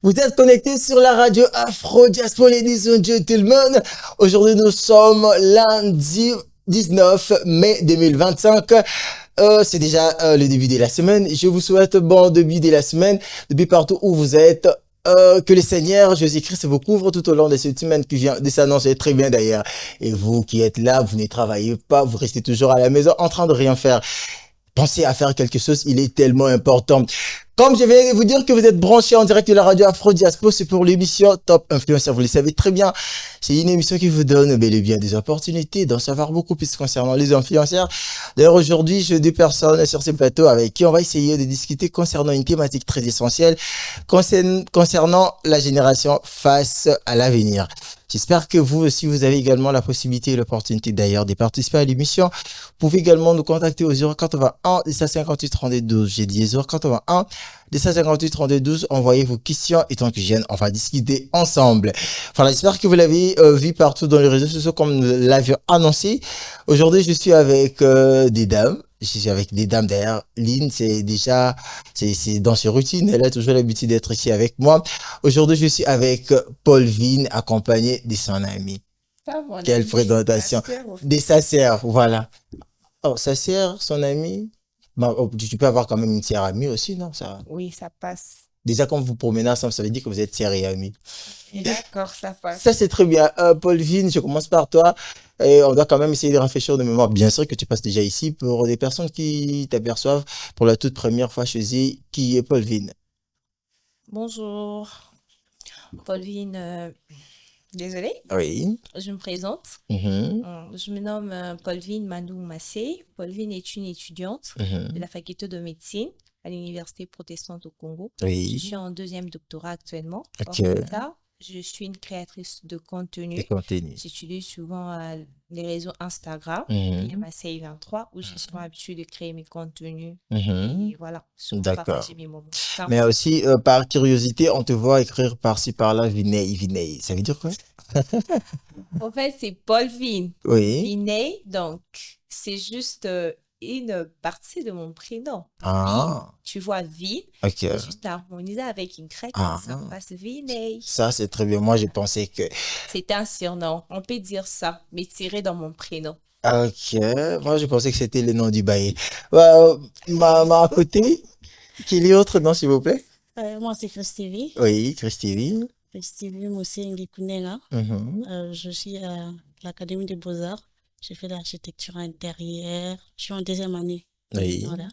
Vous êtes connectés sur la radio Afro Diaspora, ladies and gentlemen. Aujourd'hui, nous sommes lundi 19 mai 2025. C'est déjà le début de la semaine. Je vous souhaite bon début de la semaine, depuis partout où vous êtes. Que le Seigneur Jésus-Christ vous couvre tout au long de cette semaine qui vient de s'annoncer très bien d'ailleurs. Et vous qui êtes là, vous ne travaillez pas, vous restez toujours à la maison en train de rien faire. Pensez à faire quelque chose, il est tellement important. Comme je vais vous dire que vous êtes branchés en direct de la radio Afro Diaspora, c'est pour l'émission Top Influencer. Vous le savez très bien, c'est une émission qui vous donne bel et bien des opportunités d'en savoir beaucoup plus concernant les influenceurs. D'ailleurs, aujourd'hui, j'ai deux personnes sur ce plateau avec qui on va essayer de discuter concernant une thématique très essentielle, concernant la génération face à l'avenir. J'espère que vous aussi, vous avez également la possibilité et l'opportunité d'ailleurs de participer à l'émission. Vous pouvez également nous contacter au 081 258 32 12. J'ai dit 081 258 32 12. Envoyez vos questions et tant que je vienne, on va discuter ensemble. Voilà, j'espère que vous l'avez vu partout dans les réseaux sociaux comme nous l'avions annoncé. Aujourd'hui, je suis avec des dames. Je suis avec des dames derrière. Lynn, c'est déjà, c'est dans ses routines. Elle a toujours l'habitude d'être ici avec moi. Aujourd'hui, je suis avec Paul Vin, accompagné de son ami. Ah, mon Quelle ami, présentation. ma sœur, De sa sœur, voilà. Oh, sa sœur, son ami. Bah, oh, tu peux avoir quand même une sœur amie aussi, non? Ça. oui, ça passe. Déjà, quand vous vous promenez ensemble, ça veut dire que vous êtes sœur et amis. D'accord, ça Ça, passe. c'est très bien. Paul Vin, je commence par toi. Et on doit quand même essayer de rafraîchir de mémoire. Bien sûr que tu passes déjà ici pour des personnes qui t'aperçoivent pour la toute première fois chez eux, qui est Paul Vin. Bonjour, Pauline. Désolée, Oui. je me présente. Mhm. Je me nomme Pauline Mandou Massé. Pauline est une étudiante de Mhm. la faculté de médecine à l'Université protestante au Congo. Je Oui. suis en deuxième doctorat actuellement. Ok. Hormis ça, je suis une créatrice de Des contenu. contenus. J'utilise souvent les réseaux Instagram et Mhm. Massey23 où j'ai souvent l'habitude de créer mes contenus Mhm. et voilà, souvent D'accord. partager mes moments. Ça, Mais aussi, par curiosité, on te voit écrire par-ci, par-là, Vinay, Vinay. Ça veut dire quoi? en fait, c'est Paul Vin. Oui. Vinay, donc c'est juste une partie de mon prénom. Vin, Ah, tu vois, Vin, ok. c'est juste harmonisé avec Y, donc Ah, ça passe Vinay. ça, c'est très bien. Moi, j'ai pensé que... C'est un surnom, on peut dire ça, mais tiré dans mon prénom. Ok, moi, je pensais que c'était le nom du bail. Bah, à côté, quel est autre nom, s'il vous plaît? Moi, c'est Christine. Oui, Christine. Christine Moussé Nguikunela. Mhm. Je suis à l'Académie des Beaux-Arts. J'ai fait l'architecture intérieure. Je suis en deuxième année. Oui. Voilà.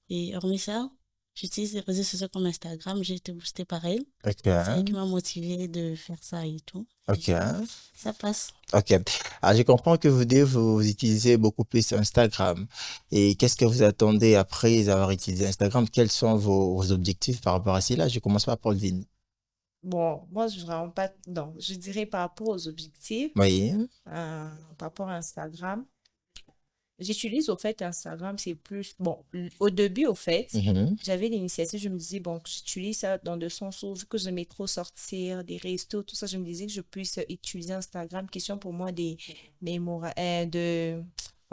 Et hormis ça, j'utilise les réseaux sociaux comme Instagram. J'ai été boostée par elle. Ok, C'est elle qui m'a motivée de faire ça et tout. ok, Ça passe. ok. Alors, je comprends que vous deux, vous utilisez beaucoup plus Instagram. Et qu'est-ce que vous attendez après avoir utilisé Instagram? Quels sont vos objectifs par rapport à cela? Je commence par Paul Vin. Bon, moi, je vraiment pas, non, je dirais par rapport aux objectifs, Oui. par rapport à Instagram. J'utilise au fait Instagram, c'est plus, bon, au début, au fait, Mhm. j'avais l'initiative, je me disais, bon, j'utilise ça dans le sens où, vu que j'aimais trop sortir, des restos, tout ça, je me disais que je puisse utiliser Instagram. Question pour moi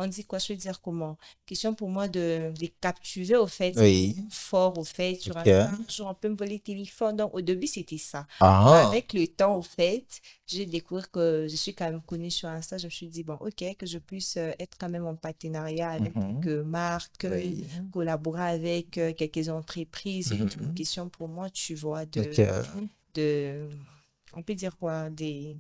on dit quoi, je veux dire comment? Question pour moi de les capturer, au fait, Oui. fort, au fait, sur Ok. Instagram, genre, on peut me voler le téléphone. Donc, au début, c'était ça. Ah. Avec le temps, au fait, j'ai découvert que je suis quand même connue sur Insta. Je me suis dit, bon, ok, que je puisse être quand même en partenariat avec Mhm. quelques marques, Oui. collaborer avec quelques entreprises et tout. Mhm. Question pour moi, tu vois, Ok. on peut dire quoi, de,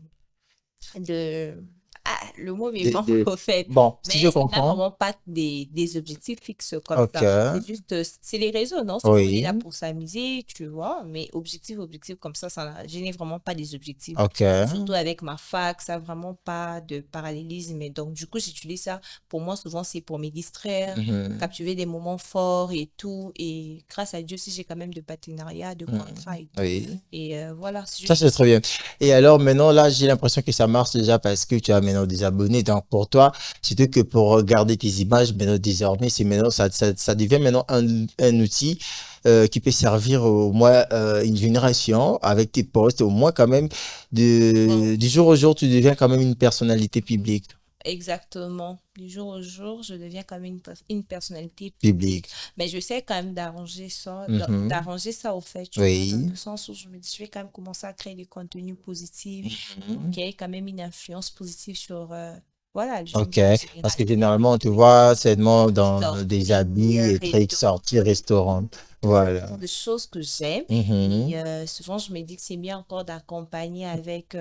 le mot me De- manque de- au fait. Bon, si je Mais là, comprends. vraiment pas des objectifs fixes comme Ok. ça. C'est juste, c'est les réseaux, non? On est Oui. là pour s'amuser, tu vois. Mais objectif comme ça, je n'ai vraiment pas des objectifs. Ok. Surtout avec ma fac, ça n'a vraiment pas de parallélisme. Et donc, du coup, j'utilise ça. Pour moi, souvent, c'est pour me distraire, Mhm. capturer des moments forts et tout. Et grâce à Dieu, si j'ai quand même de partenariats, de Mhm. contrats et tout. Oui. Et voilà, c'est Ça, juste c'est très bien. Et alors, maintenant, là, j'ai l'impression que ça marche déjà parce que tu as maintenant des abonnés. Donc, pour toi, surtout que pour regarder tes images, maintenant, désormais, c'est maintenant, ça devient maintenant un outil qui peut servir au moins une génération avec tes posts. Au moins, quand même, bon. du jour au jour, tu deviens quand même une personnalité publique. exactement. Du jour au jour, je deviens quand même une personnalité publique. Public. Mais je sais quand même d'arranger ça, Mhm. d'arranger ça au fait, tu vois, dans Oui. le sens où je me dis, je vais quand même commencer à créer des contenus positifs pour Mhm. qu'il y ait quand même une influence positive sur, voilà, les jeunes Ok, en parce que général. généralement, on te voit seulement dans des habits Sortir et et trucs, tout. sortir, restaurant. Tout ça, ce Voilà. sont des choses que j'aime. Mhm. Et souvent, je me dis que c'est bien encore d'accompagner avec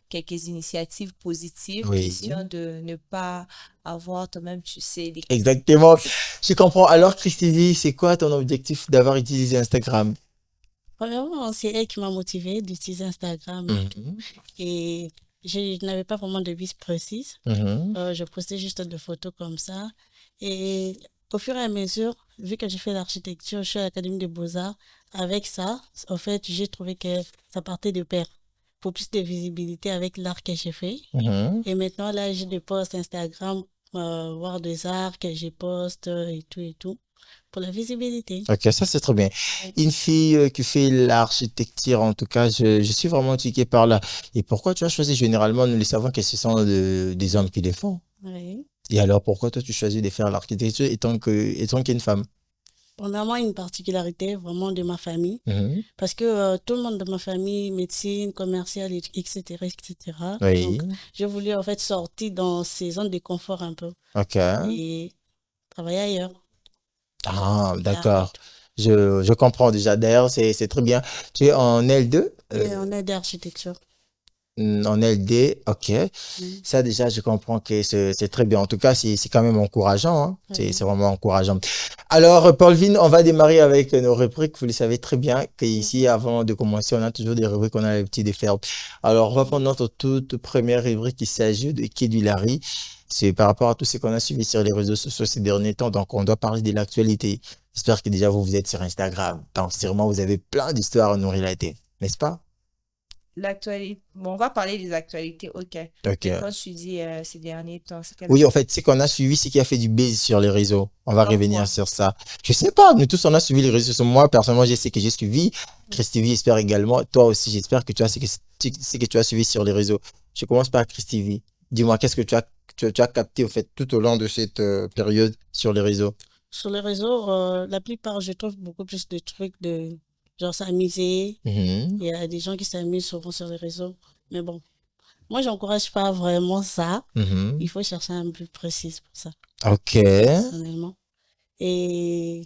quelques initiatives positives, question Oui. de ne pas avoir toi-même, tu sais, des... Exactement. Je comprends. Alors, Christine, c'est quoi ton objectif d'avoir utilisé Instagram? Premièrement, c'est elle qui m'a motivée d'utiliser Instagram et tout. Mhm. Et je n'avais pas vraiment de vis précise. Mhm. Je postais juste des photos comme ça. Et au fur et à mesure, vu que j'ai fait l'architecture, je suis à l'Académie des Beaux-Arts. Avec ça, en fait, j'ai trouvé que ça partait de pair pour plus de visibilité avec l'art que j'ai fait. Mhm. Et maintenant, là, j'ai des posts Instagram, voir des arts que j'ai poste et tout, pour la visibilité. Ok, ça c'est très bien. Une fille qui fait l'architecture, en tout cas, je suis vraiment intrigué par là. Et pourquoi tu as choisi généralement, nous le savons que ce sont des hommes qui les font. Oui. Et alors, pourquoi toi tu choisis de faire l'architecture étant qu'une femme? Premièrement, une particularité vraiment de ma famille, Mhm. parce que tout le monde de ma famille, médecine, commercial, etc., etc. Donc, Oui, j'ai voulu en fait sortir dans ces zones de confort un peu ok. et travailler ailleurs, Ah, l'art et d'accord. tout. Je comprends déjà. D'ailleurs, c'est très bien. Tu es en L2? Et on est d'architecture. En LD, ok. Oui. Ça, déjà, je comprends que c'est très bien. En tout cas, c'est quand même encourageant, hein. C'est Oui. vraiment encourageant. Alors, Paulvin, on va démarrer avec nos rubriques. Vous le savez très bien qu'ici, Mhm. avant de commencer, on a toujours des rubriques, on a l'habitude de faire. Alors, on va prendre notre toute première rubrique. Il s'agit de Quai du Larry. C'est par rapport à tout ce qu'on a suivi sur les réseaux sociaux ces derniers temps. Donc, on doit parler de l'actualité. J'espère que déjà, vous êtes sur Instagram. Donc, sûrement, vous avez plein d'histoires à nous relater. N'est-ce pas? L'actualité, bon, on va parler des actualités, ok. Mais Ok. quand tu dis ces derniers temps, c'est quelle Oui, en actualité? fait, ce qu'on a suivi, c'est qui a fait du buzz sur les réseaux. On va Comme revenir quoi? sur ça. Je sais pas, nous tous, on a suivi les réseaux sociaux. Moi, personnellement, je sais que j'ai suivi. Christy V, j'espère également. Toi aussi, j'espère que tu as ce que tu as suivi sur les réseaux. Je commence par Christy V. Dis-moi, qu'est-ce que tu as capté, au fait, tout au long de cette période sur les réseaux? Sur les réseaux, la plupart, je trouve beaucoup plus de trucs de genre s'amuser. Mhm. Il y a des gens qui s'amusent souvent sur les réseaux. Mais bon, moi, j'encourage pas vraiment ça. Il Mhm. faut chercher un but précis pour ça, Ok. personnellement. Et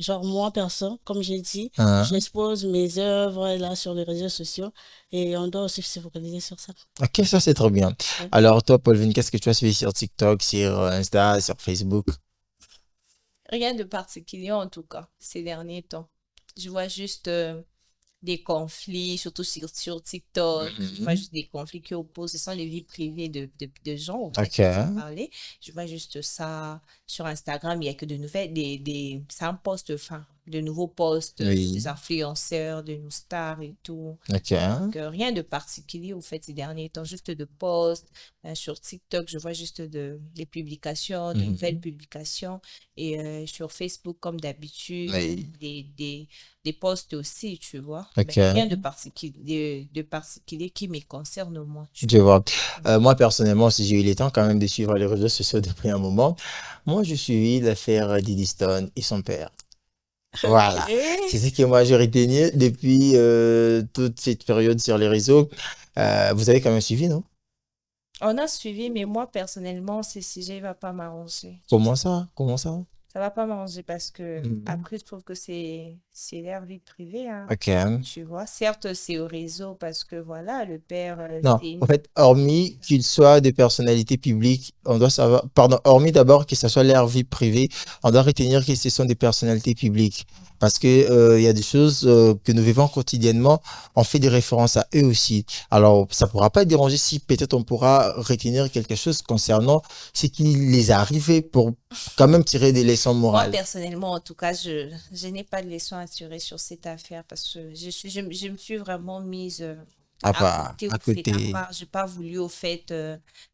genre, moi, perso, comme j'ai dit, Hein. j'expose mes œuvres là sur les réseaux sociaux et on doit aussi se focaliser sur ça. Ok, ça, c'est trop bien. Ouais. Alors, toi, Paulvin, qu'est-ce que tu as suivi sur TikTok, sur Insta, sur Facebook? Rien de particulier en tout cas, ces derniers temps. Je vois juste des conflits, surtout sur TikTok. Je vois Mhm. juste des conflits qui opposent, ce sont les vies privées de gens, au fait, Ok. que tu parlais. Je vois juste ça sur Instagram, il n'y a que de nouvelles, c'est un post, enfin, de nouveaux posts, Oui. des influenceurs, de nos stars et tout. Ok. Donc, rien de particulier, au fait, ces derniers temps, juste de posts. Sur TikTok, je vois juste des publications, de nouvelles Mhm. publications. Et sur Facebook, comme d'habitude, Oui. des posts aussi, tu vois. Mais rien Ok. de particulier qui me concerne moi, tu Je vois. vois. Moi, personnellement, si j'ai eu le temps quand même de suivre les réseaux sociaux depuis un moment, moi, je suis l'affaire Diddy Stone et son père. Ok. Voilà. C'est ce que moi, j'ai retenu depuis toute cette période sur les réseaux. Vous avez quand même suivi, non? On a suivi, mais moi, personnellement, ce sujet va pas m'arranger. Comment ça? Comment ça? Ça va pas m'arranger parce que, Mhm. après, je trouve que c'est leur vie privée, hein. Ok. Tu vois, certes, c'est au réseau parce que voilà, le père, Non, c'est en une... fait, hormis qu'ils soient des personnalités publiques, on doit savoir, pardon, hormis d'abord que ce soit leur vie privée, on doit retenir que ce sont des personnalités publiques. Parce que, il y a des choses que nous vivons quotidiennement, on fait des références à eux aussi. Alors, ça pourra pas déranger si peut-être on pourra retenir quelque chose concernant ce qui les a arrivés pour quand même tirer des leçons Moi, morales. personnellement, en tout cas, je n'ai pas de leçon à tirer sur cette affaire parce que je me suis vraiment mise À part, côté, à au fait, à côté. part. J'ai pas voulu, au fait,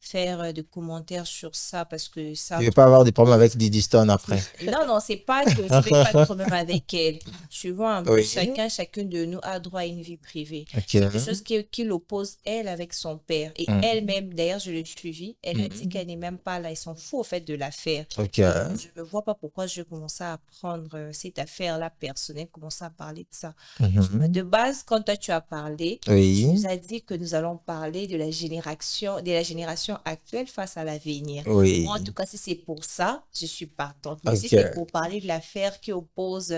faire de commentaires sur ça parce que Tu ça veux pas avoir trop. des problèmes avec Didi Stone après. Non, non, c'est pas que je n'ai pas de problème avec elle. Tu vois un peu, Oui. chacune de nous a droit à une vie privée. Ok. C'est quelque chose qui l'oppose, elle, avec son père. Et Mm. elle-même, d'ailleurs, je l'ai suivie, elle a dit Mm. qu'elle n'est même pas là. Ils s'en fout, au fait, de l'affaire. Ok. Et je ne vois pas pourquoi je commence à prendre cette affaire-là personnelle, commencer à parler de ça. Mhm. De base, quand toi, tu as parlé, tu Oui. nous as dit que nous allons parler de la génération actuelle face à l'avenir. Moi, en tout Oui. cas, si c'est pour ça, je suis partante. Mais si c'est Ok. pour parler de l'affaire qui oppose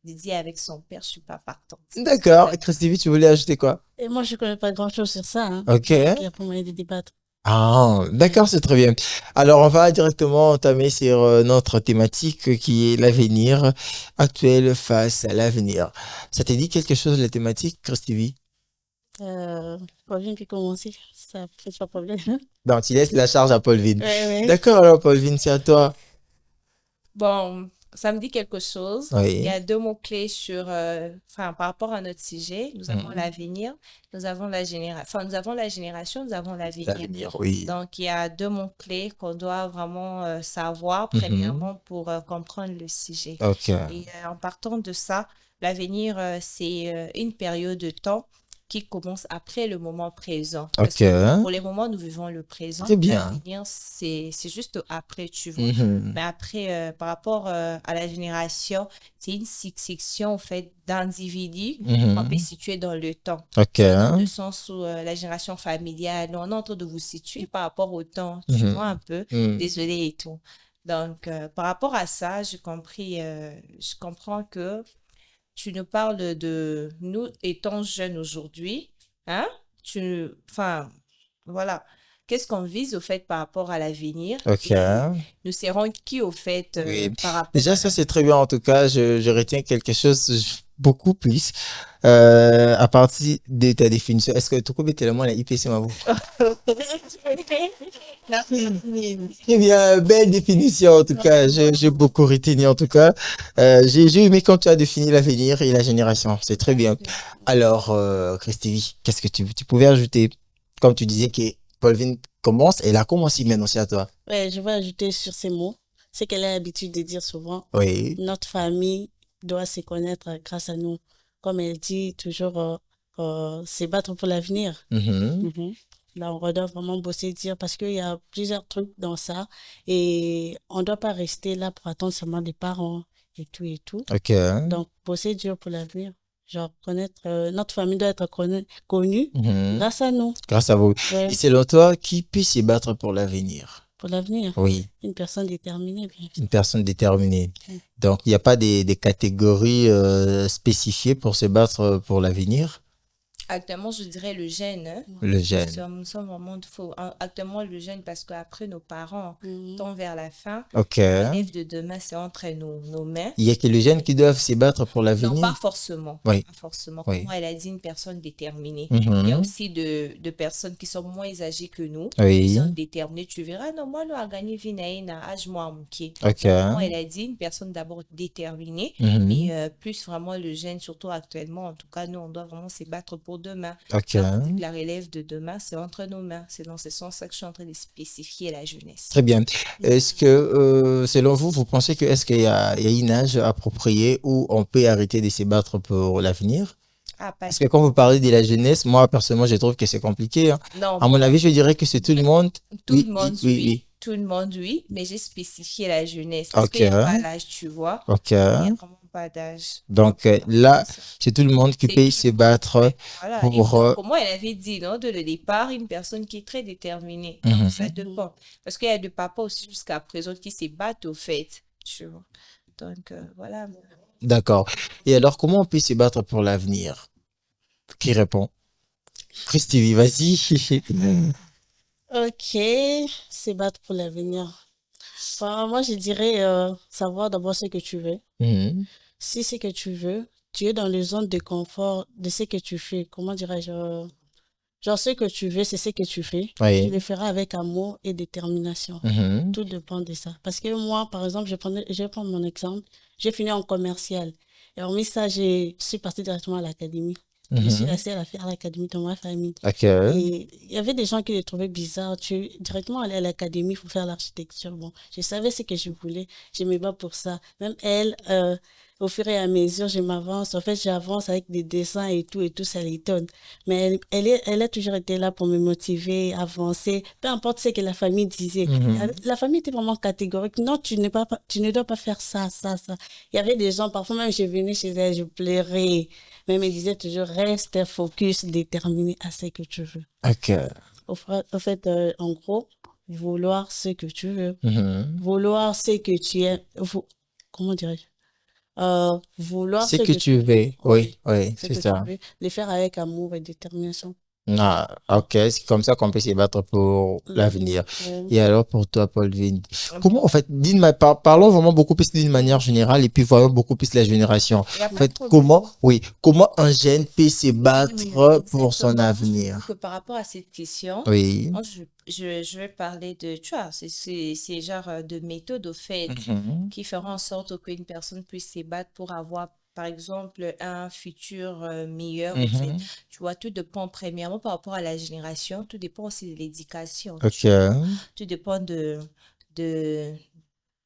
Didier avec son père, je suis pas partante. Parce que D'accord. Christine, tu voulais ajouter quoi? Et moi, je connais pas grand-chose sur ça, hein. Ok. Donc, il y a pas moyen de débattre. Ah, Ouais. d'accord, c'est très bien. Alors, on va directement entamer sur notre thématique qui est l'avenir actuel face à l'avenir. Ça te dit quelque chose, la thématique, Christine? Pauline peut commencer, ça pose pas de problème. Donc, tu laisses la charge à Paulvin. Ouais, ouais. D'accord, alors, Paulvin, c'est à toi. bon, ça me dit quelque chose. Il y Oui. a deux mots-clés enfin, par rapport à notre sujet. Nous avons Mhm. l'avenir, nous avons la génération, enfin, nous avons la génération, nous avons l'avenir. L'avenir, oui. Donc, il y a deux mots-clés qu'on doit vraiment savoir, Mhm. premièrement, pour comprendre le sujet. Ok. Et en partant de ça, l'avenir, c'est une période de temps qui commence après le moment présent. Parce Ok. que pour le moment, nous vivons le présent. Très bien. L'avenir, c'est juste après, tu vois. Mhm. Mais après, par rapport à la génération, c'est une succession, en fait, d'individus qu'on peut Mhm. situer dans le temps. Ok. Dans le sens où la génération familiale, on est en train de vous situer par rapport au temps, tu vois un Mhm. peu, Mhm. désolé et tout. Donc, par rapport à ça, je comprends que tu nous parles de nous étant jeunes aujourd'hui, hein? Enfin, voilà. Qu'est-ce qu'on vise au fait par rapport à l'avenir Ok. et nous serons qui au fait Oui. par rapport Déjà, à ça, l'avenir? c'est très bien. En tout cas, je retiens quelque chose beaucoup plus à partir de ta définition. Est-ce que tu peux mettre le mot à IPC, ma vous? Très bien, belle définition en tout cas. J'ai beaucoup retenu en tout cas. J'ai aimé quand tu as défini l'avenir et la génération. C'est très bien. Alors, Christy, qu'est-ce que tu pouvais ajouter? Comme tu disais que Paulvin commence, elle a commencé maintenant, c'est à toi. Ouais, je vais ajouter sur ces mots ce qu'elle a l'habitude de dire souvent. Oui. Notre famille doit se connaître grâce à nous. Comme elle dit toujours, se battre pour l'avenir. Mhm. Là, on doit vraiment bosser, dire, parce qu'il y a plusieurs trucs dans ça. Et on ne doit pas rester là pour attendre seulement des parents et tout et tout. Ok. Donc, bosser dur pour l'avenir. Genre, notre famille doit être connue Mhm. grâce à nous. Grâce à vous. Ouais, Et selon toi, qui peut se battre pour l'avenir? pour l'avenir. Oui, Une personne déterminée, bien sûr. une personne déterminée. Mm. Donc, il n'y a pas des catégories spécifiées pour se battre pour l'avenir? Actuellement, je dirais le jeune, hein. Le jeune. Nous sommes vraiment actuellement le jeune parce qu'après nos parents Mhm. tend vers la fin. Ok. L'élève de demain, c'est entre nos mains. Il y a que les jeunes qui doivent se battre pour Non, l'avenir? pas forcément. Oui. Pas forcément. Oui. Comme elle a dit, une personne déterminée. Il y a Mhm. aussi de personnes qui sont moins âgées que nous, qui Oui. sont déterminées. Tu verras, non, moi, nous, à gagner Vinaïna, âge moi, mouké. Ok. Moi, elle a dit, une personne d'abord déterminée, Mhm. mais plus vraiment le jeune, surtout actuellement. En tout cas, nous, on doit vraiment se battre pour demain. Ok. Comme on dit que la relève de demain, c'est entre nos mains. C'est dans ce sens que je suis en train de spécifier la jeunesse. Très bien. Est-ce que, selon vous, vous pensez que est-ce qu'il y a une âge approprié où on peut arrêter de se battre pour l'avenir? Ah, pas Parce que quand vous parlez de la jeunesse, moi, personnellement, je trouve que c'est compliqué, hein. Non, À mon bon, avis, je dirais que c'est tout le monde. tout Oui, le oui, monde, oui, oui. oui. Tout le monde, oui. Mais j'ai spécifié la jeunesse. Parce Ok. qu'il n'y a pas l'âge, tu vois. Ok. Il n'y a vraiment pas d'âge. Donc là, c'est tout le monde qui C'est peut tout se le monde, battre ouais. Voilà. Et pour... donc, pour moi, elle avait dit, non, de le départ, une personne qui est très déterminée. Donc, Mhm. ça dépend. Parce qu'il y a des papas aussi jusqu'à présent qui se battent au fait. Tu vois. Donc, voilà. D'accord. Et alors, comment on peut se battre pour l'avenir? Qui répond? Christy, vas-y. Ok, se battre pour l'avenir. Enfin, moi, je dirais savoir d'abord ce que tu veux. Mhm. Si c'est que tu veux, tu es dans les zones de confort de ce que tu fais. Comment dirais-je genre, ce que tu veux, c'est ce que tu fais. Tu Oui. le feras avec amour et détermination. Mhm. Tout dépend de ça. Parce que moi, par exemple, je vais prendre mon exemple. J'ai fini en commercial. Et hormis ça, je suis partie directement à l'académie. Je suis Mhm. la seule à faire l'académie dans ma famille. Ok. Et il y avait des gens qui les trouvaient bizarres. Tu directement aller à l'académie pour faire l'architecture. Bon, je savais ce que je voulais. Je me bats pour ça. Même elle, au fur et à mesure, je m'avance. En fait, j'avance avec des dessins et tout, ça l'étonne. Mais elle a toujours été là pour me motiver, avancer. Peu importe ce que la famille disait. Mhm. La famille était vraiment catégorique. Non, tu ne dois pas faire ça, ça, ça. Il y avait des gens, parfois même, je venais chez elle, je pleurais. Mais elle me disait toujours, reste focus, déterminé à ce que tu veux. Ok. Au fait, en gros, vouloir ce que tu veux, Mhm. vouloir ce que tu es, comment dirais-je? Vouloir C'est ce que que tu tu veux, veux. Oui, oui, oui, ce c'est que tu ça. veux, le faire avec amour et détermination. Ah, ok, c'est comme ça qu'on peut se battre pour l'avenir. L'avenir, Et alors pour toi, Pauline, comment, en Bon, fait, parlons vraiment beaucoup plus d'une manière générale et puis voyons beaucoup plus la génération. il n'y a En pas de fait, problème. comment, oui, comment un jeune peut se Oui, battre pour son exactement. Moi, je me dis que avenir? par rapport à cette question, Oui. moi, je vais parler de, tu vois, c'est genre de méthode au fait Mhm. qui feront en sorte qu'une personne puisse se battre pour avoir, par exemple, un futur meilleur au fait. Mhm. Tu vois, tout dépend premièrement par rapport à la génération, tout dépend aussi de l'éducation, Ok. tu vois. Tout dépend de, de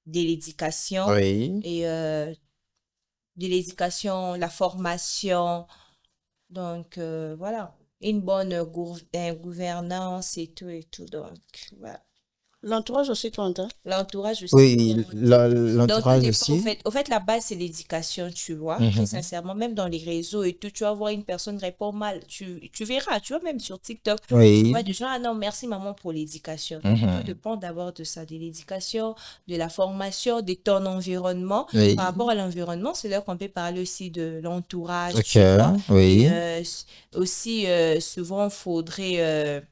l'éducation Oui. et de l'éducation, la formation. Donc, voilà. Une bonne gouvernance et tout et tout. Donc, voilà. L'entourage aussi compte, hein. L'entourage aussi Oui, compte. Donc, tout l'entourage dépend, aussi. au fait, la base, c'est l'éducation, tu vois. Très Mhm. sincèrement, même dans les réseaux et tout, tu vas voir une personne répond mal. Tu verras, tu vois, même sur TikTok, tu Oui. vois des gens, ah non, merci maman pour l'éducation. Donc, tout Mhm. dépend d'abord de ça, de l'éducation, de la formation, de ton environnement. Par Oui. rapport à l'environnement, c'est là qu'on peut parler aussi de l'entourage, Ok. tu vois. Et Oui. aussi, souvent, il faudrait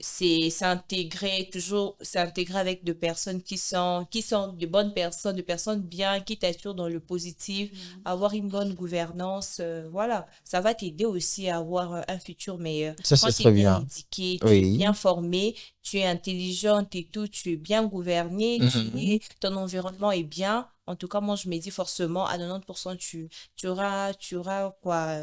c'est s'intégrer, toujours s'intégrer avec des personnes qui sont de bonnes personnes, de personnes bien, qui t'assurent dans le positif, avoir une bonne gouvernance, voilà. Ça va t'aider aussi à avoir un futur meilleur. Ça, Quand c'est tu es très bien bien. éduqué, tu es Oui. bien formé, tu es intelligente et tout, tu es bien gouverné, Mhm. ton environnement est bien. En tout cas, moi, je me dis forcément, à 90%, tu auras quoi,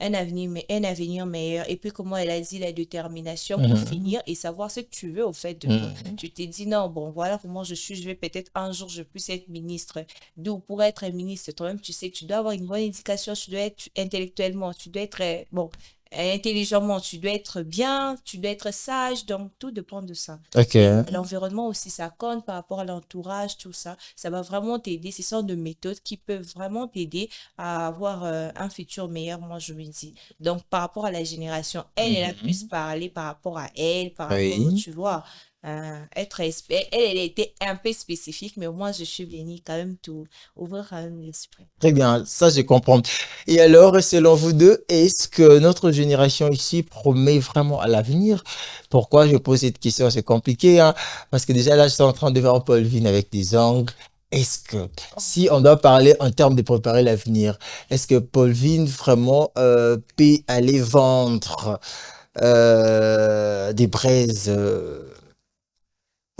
un avenir meilleur. Et puis, comment elle a dit, la détermination pour Mhm. finir et savoir ce que tu veux au fait de toi. Mhm. Tu t'es dit, non, bon, voilà comment je suis, je vais peut-être un jour, je puisse être ministre. D'où pour être un ministre, toi-même, tu sais que tu dois avoir une bonne éducation, tu dois être intellectuellement, tu dois être, bon, intelligemment, tu dois être bien, tu dois être sage, donc tout dépend de ça. Ok. Et l'environnement aussi, ça compte par rapport à l'entourage, tout ça. Ça va vraiment t'aider. Ce sont des méthodes qui peuvent vraiment t'aider à avoir un futur meilleur, moi, je me dis. Donc, par rapport à la génération, elle a pu se Mhm. parler par rapport à elle, par rapport, Oui. tu vois, elle était un peu spécifique, mais moi, je suis venue quand même tout ouvrir quand même l'esprit. Très bien, ça je comprends. Et alors, selon vous deux, est-ce que notre génération ici promet vraiment à l'avenir? Pourquoi je pose cette question? C'est compliqué, hein? Parce que déjà là, je suis en train de voir Paul Vin avec des ongles. Est-ce que, si on doit parler en termes de préparer l'avenir, est-ce que Paul Vin vraiment peut aller vendre des braises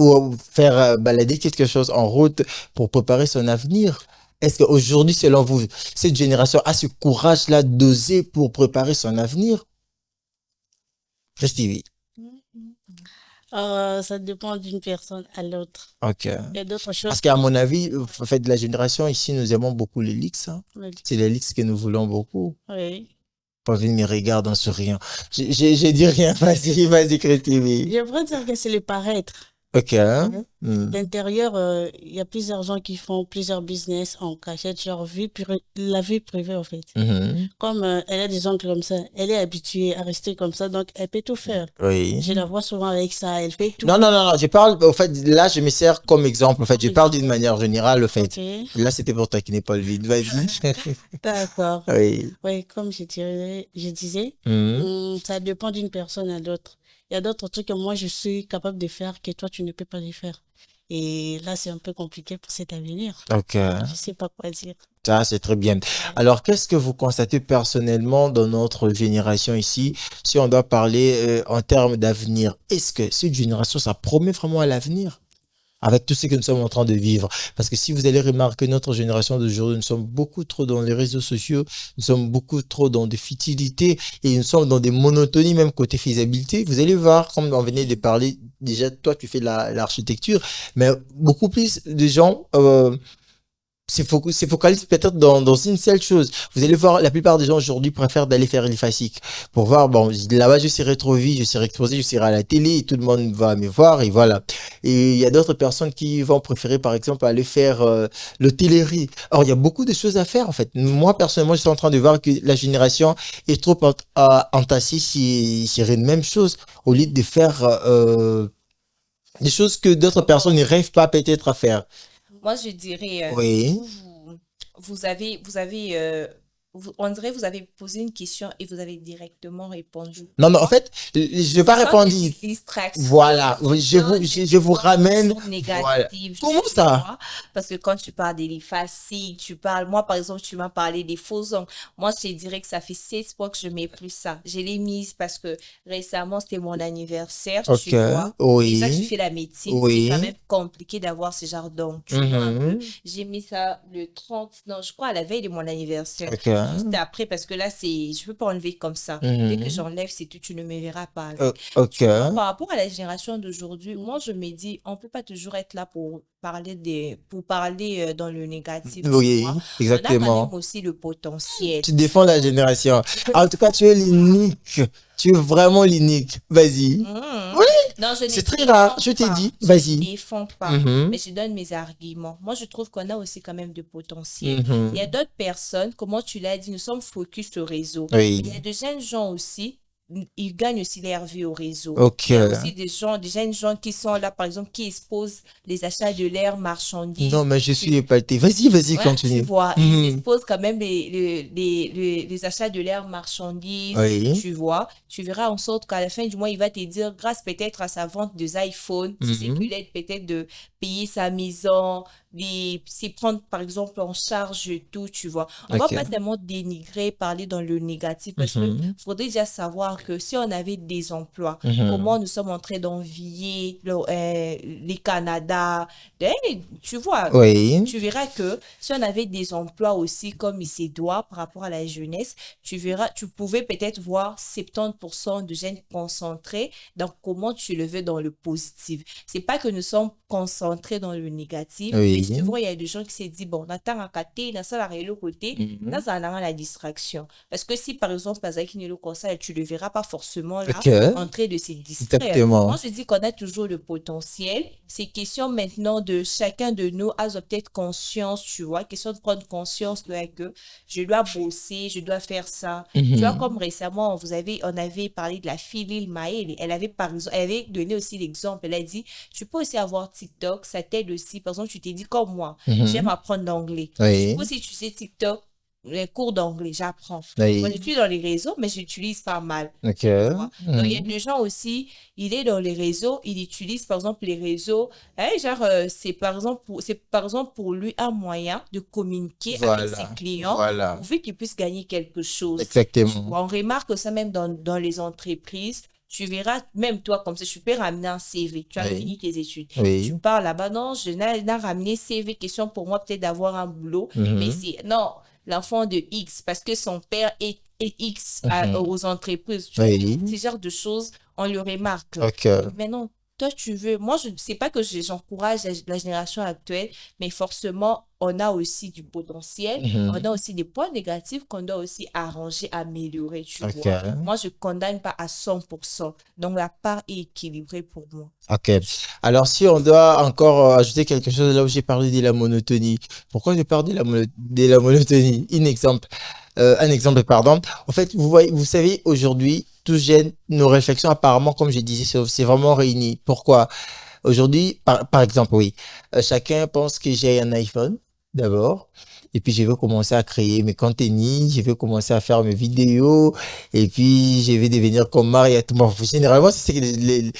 ou faire balader quelque chose en route pour préparer son avenir? Est-ce qu'aujourd'hui, selon vous, cette génération a ce courage-là d'oser pour préparer son avenir? Stevie. Ça dépend d'une personne à l'autre. Ok. Il y a d'autres Parce choses qu'à qui... mon avis, en fait, la génération ici, nous aimons beaucoup les leaks, hein. Oui. C'est les leaks que nous voulons beaucoup. Oui. Pauline me regarde en souriant. J'ai dit rien. Vas-y, vas-y, Stevie. Je pourrais dire que c'est le paraître. Ok. Mhm. Hmm. D'intérieur, il y a plusieurs gens qui font plusieurs business en cachette, genre la vie privée, en fait. Mhm. Comme elle a des oncles comme ça, elle est habituée à rester comme ça, donc elle peut tout faire. Oui. Je la vois souvent avec ça, elle fait tout. Non, non, non, non, je parle, en fait, là, je me sers comme exemple, en fait, je Comme parle d'une exemple. manière générale, en fait. Ok, Là, c'était pour toi qui n'es pas le vide, vas-y. d'accord. Oui. Oui, comme je disais, Mhm. ça dépend d'une personne à l'autre. Il y a d'autres trucs que moi, je suis capable de faire que toi, tu ne peux pas les faire. Et là, c'est un peu compliqué pour cet avenir. Ok, Je sais pas quoi dire. ça, c'est très bien. Ouais. Alors, qu'est-ce que vous constatez personnellement dans notre génération ici, si on doit parler en termes d'avenir? Est-ce que cette génération, ça promet vraiment à l'avenir? avec tout ce que nous sommes en train de vivre. Parce que si vous allez remarquer, notre génération d'aujourd'hui, nous sommes beaucoup trop dans les réseaux sociaux, nous sommes beaucoup trop dans des futilités et nous sommes dans des monotonies, même côté faisabilité. Vous allez voir, comme on venait de parler, déjà, toi, tu fais de l'architecture, mais beaucoup plus de gens se focalise peut-être dans une seule chose. Vous allez voir, la plupart des gens aujourd'hui préfèrent d'aller faire les fasciques pour voir, bon, là-bas, je serai trop vite, je serai exposé, je serai à la télé, et tout le monde va me voir, et voilà. Et il y a d'autres personnes qui vont préférer, par exemple, aller faire l'hôtellerie. Or, il y a beaucoup de choses à faire, en fait. Moi, personnellement, je suis en train de voir que la génération est trop entassée sur une même chose, au lieu de faire des choses que d'autres personnes ne rêvent pas peut-être à faire. Moi, je dirais, Oui. on dirait vous avez posé une question et vous avez directement répondu. Non, mais en fait, je vais pas Ce sont répondre. des distractions. Voilà, oui, Ce sont des je vous ramène. distractions Voilà. négatives, Comment tu ça? vois. Parce que quand tu parles des faciles, moi par exemple, tu m'as parlé des faux ongles. Moi, je te dirais que ça fait 16 mois que je mets plus ça. Je l'ai mise parce que récemment, c'était mon anniversaire, Ok, tu vois. Et ça, je oui, fais la médecine. C'est oui. quand même compliqué d'avoir ce genre d'ongles, tu vois un peu. Mhm. J'ai mis ça le 30, non, je crois à la veille de mon anniversaire. Ok. Juste après, parce que là, je peux pas enlever comme ça. Dès que Mhm. j'enlève, c'est tout, tu ne me verras pas avec. Ok. Tu vois, par rapport à la génération d'aujourd'hui, moi, je me dis, on peut pas toujours être là pour parler dans le négatif, tu Oui, vois. On a quand même exactement. aussi le potentiel. Tu défends la génération. En tout cas, tu es l'unique. Tu es vraiment l'unique. Vas-y. Mhm. Oui, Non, je ne c'est très défends rare. Je t'ai pas. dit. Je ne Vas-y. défends pas. Mhm. Mais je donne mes arguments. Moi, je trouve qu'on a aussi quand même de potentiel. Mhm. Il y a d'autres personnes, comment tu l'as dit, nous sommes focus au réseau. Mais Oui. il y a de jeunes gens aussi, ils gagnent aussi leur vie au réseau. Ok. Il y a aussi des jeunes gens qui sont là, par exemple, qui exposent les achats de leurs marchandises. Non, mais je suis épaté. Vas-y, Ouais, tu continue. vois, ils Mhm. exposent quand même les achats de leurs marchandises, Oui. tu vois. Tu verras en sorte qu'à la fin du mois, il va te dire, grâce peut-être à sa vente des iPhones, si c'est Mhm. qu'il aide peut-être de payer sa maison, c'est prendre par exemple en charge tout, tu vois. On va Ok. pas tellement dénigrer, parler dans le négatif, parce que Mhm. faudrait déjà savoir que si on avait des emplois, Mhm. comment nous sommes en train d'envier les Canada, tu vois. Oui. Tu verras que si on avait des emplois aussi comme il se doit par rapport à la jeunesse, tu pouvais peut-être voir 70% de jeunes concentrés dans comment tu le veux dans le positif. C'est pas que nous sommes concentrés dans le négatif, mais Oui. tu vois, il y a des gens qui se disent, bon, n'attends à côté, dans ça, la côté, Mhm. dans ça, la distraction. Parce que si, par exemple, pas qui n'est comme ça, tu le verras pas forcément là, Ok. en train de se distraire. Exactement. Moi, je dis qu'on a toujours le potentiel. C'est question maintenant de chacun de nous a peut-être conscience, tu vois, question de prendre conscience de que je dois bosser, je dois faire ça. Tu vois, Mhm. comme récemment, on avait parlé de la fille Lil Maël. Elle avait donné aussi l'exemple. Elle a dit, tu peux aussi avoir TikTok, ça t'aide aussi. Par exemple, tu t'es dit comme moi, j'aime Mhm. apprendre l'anglais. Du Oui. coup, si tu sais TikTok, les cours d'anglais, j'apprends. Moi, je Oui. suis dans les réseaux, mais je l'utilise pas mal. Ok. Tu vois. Donc, il y a Mhm. des gens aussi, il est dans les réseaux, il utilise par exemple les réseaux. C'est par exemple pour lui un moyen de communiquer avec ses Voilà. clients Voilà. pour qu'il puisse gagner quelque chose. Tu Exactement. vois, on remarque ça même dans les entreprises. Tu verras, même toi, comme ça, tu peux ramener un CV. Tu as Oui. fini tes études. Oui. Tu pars là-bas, non, je n'ai ramené CV, question pour moi peut-être d'avoir un boulot. Mais Mhm. c'est, non, l'enfant de X, parce que son père est X Mhm. aux entreprises. Tu vois, Oui. ce genre de choses, on le remarque. Ok. Mais non, toi, tu veux. Moi, je ne sais pas que j'encourage la génération actuelle, mais forcément, on a aussi du potentiel. On Mhm. a aussi des points négatifs qu'on doit aussi arranger, améliorer, tu Ok. vois. Moi, je ne condamne pas à 100%. Donc, la part est équilibrée pour moi. Ok. Alors, si on doit encore ajouter quelque chose là où j'ai parlé de la monotonie, pourquoi j'ai parlé de la monotonie? Un exemple, pardon. En fait, vous voyez, vous savez, aujourd'hui, tout gêne nos réflexions, apparemment, comme je disais, c'est vraiment réuni. Pourquoi? Aujourd'hui, par exemple, oui, chacun pense que j'ai un iPhone, d'abord, et puis je vais commencer à créer mes contenus, je vais commencer à faire mes vidéos, et puis je vais devenir comme Maria. Bon, généralement, c'est ce que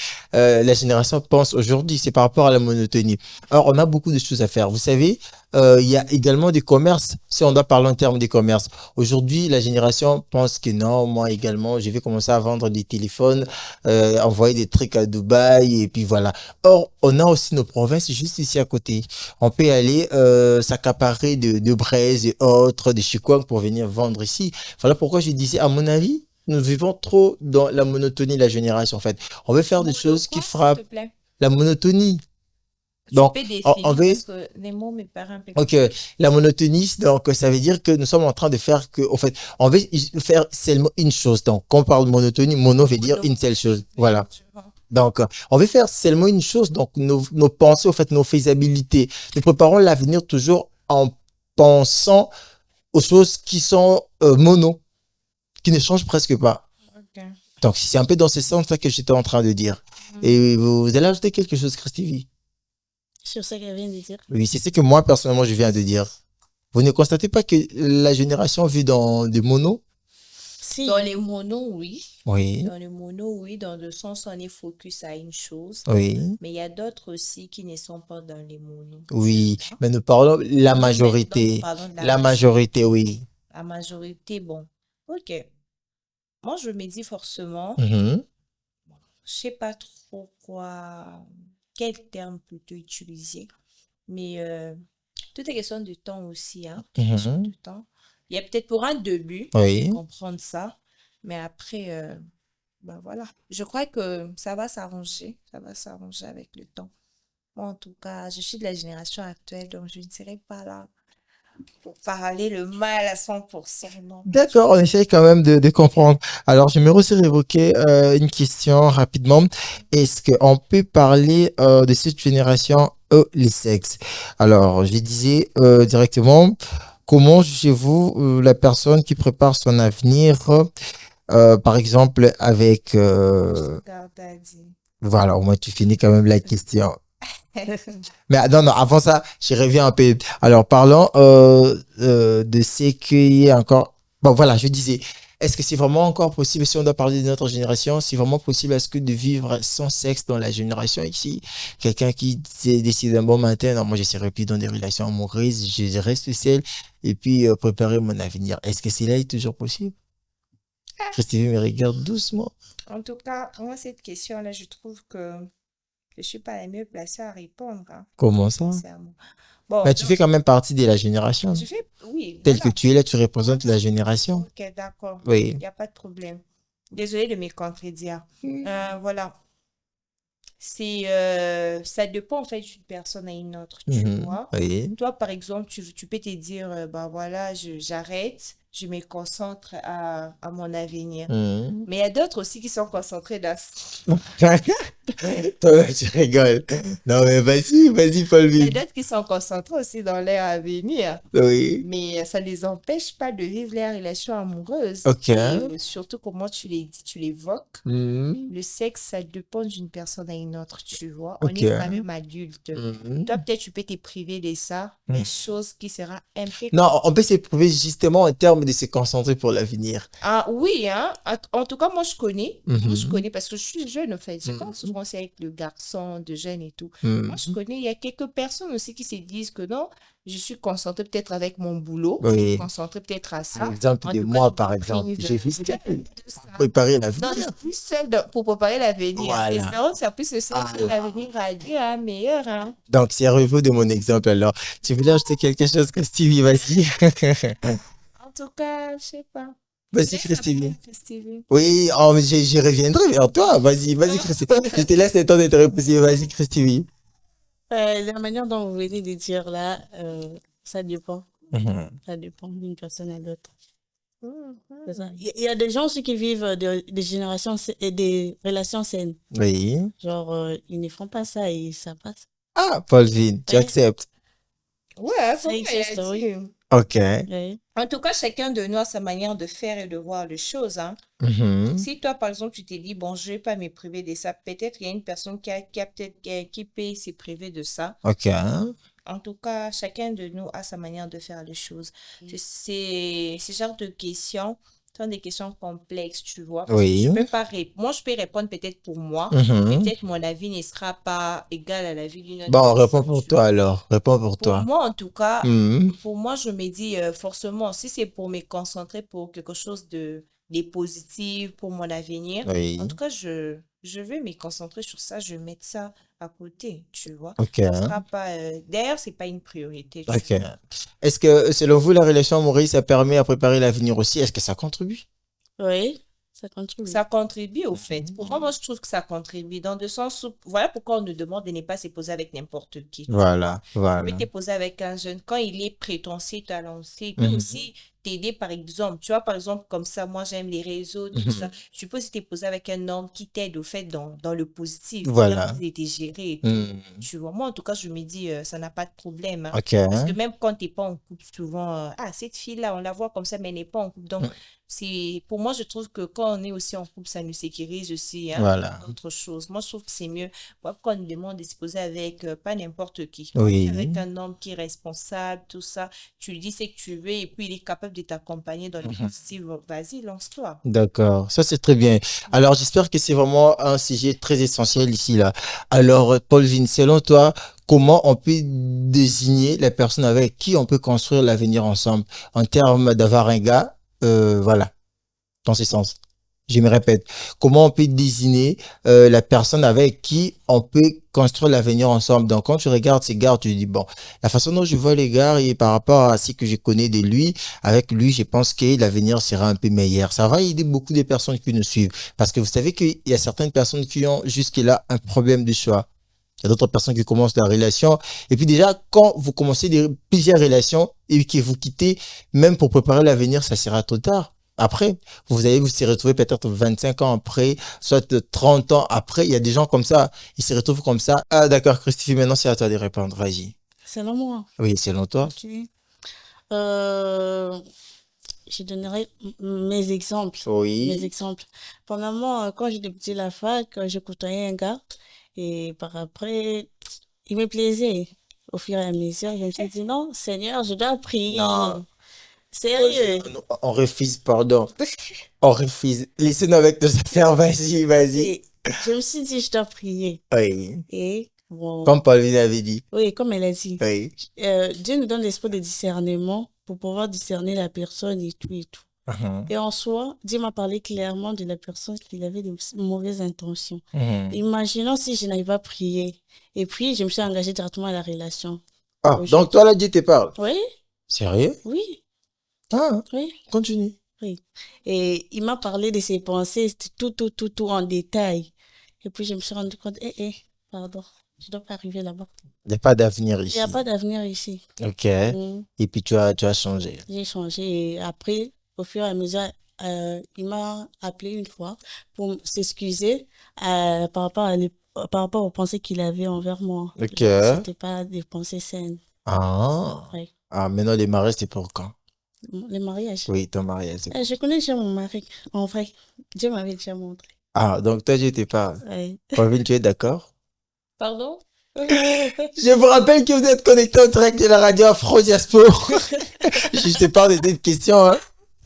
la génération pense aujourd'hui, c'est par rapport à la monotonie. Alors, on a beaucoup de choses à faire. Vous savez, il y a également des commerces, si on doit parler en termes des commerces. Aujourd'hui, la génération pense que non, moi également, je vais commencer à vendre des téléphones, envoyer des trucs à Dubaï, et puis voilà. Or, on a aussi nos provinces juste ici à côté. On peut aller s'accaparer de braises et autres, de chikwang pour venir vendre ici. Voilà pourquoi je disais, à mon avis, nous vivons trop dans la monotonie de la génération, en fait. On veut faire des Mono choses qui quoi, s'il te frappent plaît? la monotonie. Tu Donc, peux on définir veut, parce que les mots me paraissent un peu ok, compliqués. la monotonie, donc ça veut dire que nous sommes en train de faire que, en fait, on veut faire seulement une chose. Donc, quand on parle de monotonie, mono veut dire Mono, une seule chose. oui, oui, Voilà. je vois. Donc, on veut faire seulement une chose. Donc, nos pensées, en fait, nos faisabilités. Nous préparons l'avenir toujours en pensant aux choses qui sont mono, qui ne changent presque pas. Ok. Donc, c'est un peu dans ce sens-là que j'étais en train de dire. Mhm. Et vous allez ajouter quelque chose, Christy? Sur ce qu'elle vient de dire. Oui, c'est ce que moi, personnellement, je viens de dire. Vous ne constatez pas que la génération vit dans des monos? Si, Dans les monos, oui. Oui, Dans les monos, oui. Dans le sens où on est focus à une chose. oui, Mais il y a d'autres aussi qui ne sont pas dans les monos. oui. Mais nous parlons la Donc, maintenant, nous majorité. parlons de la La majorité, oui. La majorité, bon. Ok. Moi, je me dis forcément, Mhm, je sais pas trop quel terme plutôt utiliser, mais tout est question de temps aussi, hein. Tout est question de mhm. temps. Il y a peut-être pour un début, je peux Oui. comprendre ça, mais après, ben voilà. Je crois que ça va s'arranger avec le temps. Moi, en tout cas, je suis de la génération actuelle, donc je ne serai pas là pour parler le mal à 100%, non. D'accord, on essaye quand même de comprendre. Alors, j'aimerais aussi évoquer une question rapidement. Est-ce qu'on peut parler de cette génération les sexes? Alors, je disais directement, comment jugez-vous la personne qui prépare son avenir, par exemple, avec... Garde à dire. voilà, au moins tu finis quand même la question. Mais non, non, avant ça, je reviens un peu. Alors, parlons de ce qui est encore... Bon, voilà, je disais, est-ce que c'est vraiment encore possible, si on doit parler de notre génération, c'est vraiment possible est-ce que de vivre sans sexe dans la génération ici? Quelqu'un qui décide un bon matin, non, moi, je serai plus dans des relations amoureuses, je reste seul et puis préparer mon avenir. Est-ce que cela est toujours possible? Christine me regarde doucement. En tout cas, moi, cette question-là, je trouve que je suis pas la mieux placée à répondre, hein, Comment ça? sincèrement. Bon, Mais tu fais quand même partie de la génération. oui, Tel que voilà. tu es là, tu représentes la génération. Ok, d'accord. Oui. Il n'y a pas de problème. Désolée de me contredire. Voilà. Ça dépend en fait d'une personne à une autre, tu Mhm. vois. Oui. Toi, par exemple, tu peux te dire, bah voilà, j'arrête, je me concentre à mon avenir. Mhm. Mais il y a d'autres aussi qui sont concentrés dans... Toi, tu rigoles. Non, mais vas-y, Paul Il y a Vide. d'autres qui sont concentrés aussi dans leur avenir. Oui. Mais ça ne les empêche pas de vivre les relations amoureuses. Ok. Et surtout, comment tu les dis, tu l'évoques. Mhm. Le sexe, ça dépend d'une personne à une autre, tu vois. On Ok. est quand même adulte. Mhm. Toi, peut-être, tu peux te priver de ça, mais chose qui sera un peu... Non, on peut s'éprouver justement en termes de se concentrer pour l'avenir. Ah oui, hein. En tout cas, moi, je connais. Moi, je Mhm. connais parce que je suis jeune, en fait. Je parle Mhm. souvent aussi avec le garçon de jeunes et tout. Moi, je Mhm. connais, il y a quelques personnes aussi qui se disent que non, je suis concentrée peut-être avec mon boulot, je suis Oui. concentrée peut-être à Un ça. exemple En de tout cas, moi, je par me exemple. prive J'ai vu de ça ça. pour préparer Non, je l'avenir. suis seule pour préparer l'avenir. Voilà. Espérons que ça puisse se faire que l'avenir à Dieu, hein, meilleur, hein. Donc, c'est à revue de mon exemple alors. Tu voulais ajouter quelque chose, Stevie, vas-y. En tout cas, je sais pas. Vas-y, Laisse la Stevie. parole à Stevie. Oui, oh, mais j'y reviendrai vers toi. Vas-y, Christy. Je te laisse le temps de te reposer. Vas-y, Christy. La manière dont vous venez de dire là, ça dépend. Mhm. Ça dépend d'une personne à l'autre. Mhm. C'est ça. Il y a des gens aussi qui vivent des générations et des relations saines. Oui. Genre, ils ne font pas ça et ça passe. Ah, Paulvin, tu Oui, acceptes. Ouais, ça comme elle existe, a oui. dit. Ok. Oui. En tout cas, chacun de nous a sa manière de faire et de voir les choses, hein. Mhm. Si toi, par exemple, tu t'es dit, bon, je vais pas me priver de ça, peut-être il y a une personne qui a peut-être qui peut se priver de ça. Ok. En tout cas, chacun de nous a sa manière de faire les choses. C'est ce genre de questions. sont des questions complexes, tu vois. Oui. Je peux pas moi, je peux répondre peut-être pour moi, mais Mhm. peut-être mon avis ne sera pas égal à l'avis d'une autre Bon, réponds personne, pour tu vois. toi alors. Réponds pour Pour toi. moi, en tout cas, Mhm. pour moi, je me dis forcément, si c'est pour me concentrer pour quelque chose de positif pour mon avenir, en Oui. tout cas, je vais me concentrer sur ça, je vais mettre ça à côté, tu vois. Ok. Ça sera pas, d'ailleurs, c'est pas une priorité, tu Ok. vois. Est-ce que, selon vous, la relation amoureuse, ça permet à préparer l'avenir aussi? Est-ce que ça contribue? Oui, ça contribue. Ça contribue au fait. Pour moi, je trouve que ça contribue dans le sens où, voilà pourquoi on nous demande de ne pas se poser avec n'importe qui. Tu vois. Voilà, Tu peux voilà. te poser avec un jeune quand il est prétentieux, talentueux. Il peut Mhm. aussi t'aider, par exemple. Tu vois, par exemple, comme ça, moi, j'aime les réseaux, tout ça. Mhm. Tu peux aussi te poser avec un homme qui t'aide, au fait, dans le positif. Il a Voilà. envie de te gérer et tout. Mhm. Tu vois, moi, en tout cas, je me dis, ça n'a pas de problème. Hein. Ok. Parce que même quand tu n'es pas en couple, souvent, ah, cette fille-là, on la voit comme ça, mais elle n'est pas en couple. Donc, pour moi, je trouve que quand on est aussi en couple, ça nous sécurise aussi, hein, Voilà. autre chose. Moi, je trouve que c'est mieux. Moi, quand on nous demande de se poser avec pas n'importe qui, Oui. avec un homme qui est responsable, tout ça, tu lui dis ce que tu veux et puis il est capable de t'accompagner dans le positif, vas-y, lance-toi. D'accord, ça c'est très bien. Alors j'espère que c'est vraiment un sujet très essentiel ici là. Alors Paulvin, selon toi, comment on peut désigner la personne avec qui on peut construire l'avenir ensemble en termes d'avoir un gars, voilà, dans ce sens. Je me répète, comment on peut désigner la personne avec qui on peut construire l'avenir ensemble. Donc quand tu regardes ces gars, tu te dis bon, la façon dont je vois les gars et par rapport à ce que je connais de lui, avec lui, je pense que l'avenir sera un peu meilleur. Ça va aider beaucoup de personnes qui nous suivent parce que vous savez qu'il y a certaines personnes qui ont jusque-là un problème de choix. Il y a d'autres personnes qui commencent la relation. Et puis déjà, quand vous commencez plusieurs relations et que vous quittez, même pour préparer l'avenir, ça sera trop tard. Après, vous allez vous se retrouver peut-être 25 ans après, soit 30 ans après. Il y a des gens comme ça, ils se retrouvent comme ça. Ah d'accord, Christophe, maintenant c'est à toi de répondre. Vas-y. Selon moi. Oui, selon toi. Ok. Euh, je donnerai mes exemples. Mes Oui. exemples. Pendant quand j'étais petit à la fac, je côtoyais un gars et par après, il me plaisait. Au fur et à mesure, je me suis dit non, Seigneur, je dois prier. Non. Sérieux. On refuse, pardon. On refuse. Laissez-nous avec nos affaires. Vas-y, vas-y. Et je me suis dit, je dois prier. Oui. Et bon, Comme Pauline avait dit. oui, comme elle a dit, Oui. Dieu nous donne l'esprit de discernement pour pouvoir discerner la personne et tout et tout. Mhm. Et en soi, Dieu m'a parlé clairement de la personne qui avait de mauvaises intentions. Mhm. Imaginons si je n'avais pas prié. Et puis, je me suis engagée directement à la relation. Ah, donc Aujourd'hui. toi là, Dieu te parle. Oui, Sérieux? oui, Ah, oui, continue. oui. Et il m'a parlé de ses pensées, tout en détail. Et puis, je me suis rendu compte, pardon, je ne dois pas arriver là-bas. Il n'y a pas d'avenir Il ici. n'y a pas d'avenir ici. Ok. Mm. Et puis tu as changé. J'ai changé. Et après, au fur et à mesure, il m'a appelé une fois pour s'excuser par rapport aux pensées qu'il avait envers moi. Ok. C'était pas des pensées saines. Ah. Ouais. Ah, maintenant les mariages, c'est pour quand? Le mariage. Oui, ton mariage. Je connais déjà mon mari, en vrai. Dieu m'avait déjà montré. Ah, donc toi, Dieu te parle. Ouais. Pauline, tu es d'accord? Pardon? Je vous rappelle que vous êtes connecté au direct de la radio Afro Diaspo. Je te parle de cette question, hein.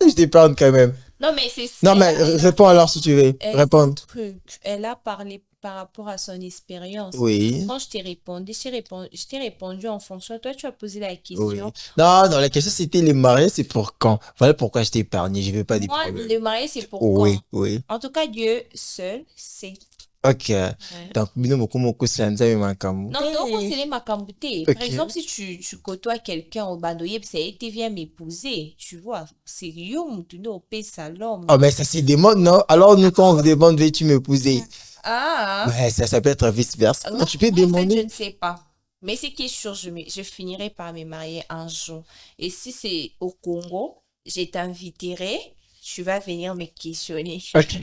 Je te parle quand même. Non, mais c'est Non, mais réponds alors si tu veux. Réponds. truc. Elle a parlé par rapport à son expérience. Oui. Quand je t'ai répondu, je t'ai répondu en fonction. Toi, tu as posé la Oui. question. Non, non, la question c'était les mariés, c'est pour quand? Voilà pourquoi je t'ai épargné. Je veux pas des Moi, problèmes. le mariage, c'est pour Oui, quand? oui. En tout cas, Dieu seul, c'est. Ok. Ouais. Donc, bino moko silanza me makamu. Non, donc, c'est ma cambouté. Ok. Par exemple, si tu côtoies quelqu'un au bandoyer, c'est tu viens m'épouser, tu vois. C'est yom, tu n'as pas salon. Oh, mais ça c'est des modes, non? Alors, nous, quand on vous demande, veux-tu m'épouser? Ah, Ouais, ça peut être vice-versa. non, Tu peux moi, en fait, je demander. ne sais pas. Mais c'est qui est sûr, je finirai par me marier un jour. Et si c'est au Congo, je t'inviterai, tu vas venir me questionner. Ok.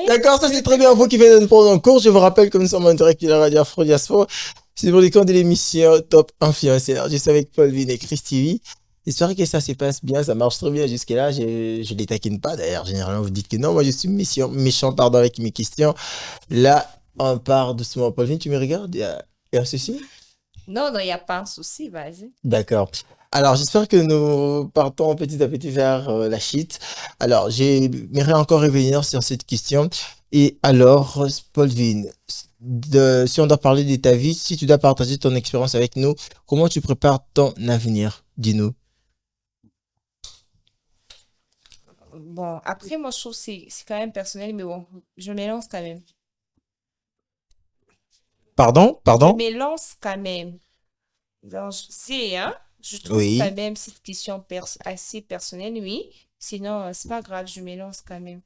D'accord, ça c'est très bien. Vous qui venez de nous prendre en cours, je vous rappelle que nous sommes en direct de la radio Afro Diaspora. C'est pour le compte de l'émission Top Influenceur. Je suis avec Paulvin et Chris TV. J'espère que ça se passe bien, ça marche très bien jusque-là. Je les taquine pas d'ailleurs. Généralement, vous dites que non, moi je suis méchant, pardon, avec mes questions. Là, on part doucement. Paulvin, tu me regardes? Il y a un souci? Non, non, il n'y a pas un souci, vas-y. D'accord. Alors, j'espère que nous partons petit à petit vers la chute. Alors, j'aimerais encore revenir sur cette question. Et alors, Paulvin, si on doit parler de ta vie, si tu dois partager ton expérience avec nous, comment tu prépares ton avenir? Dis-nous. Bon, après, moi, je trouve que c'est quand même personnel, mais bon, je m'élance quand même. Pardon? Je Pardon? m'élance quand même. Donc, hein, je trouve quand Oui. même cette question assez personnelle, oui. Sinon, c'est pas grave, je m'élance quand même.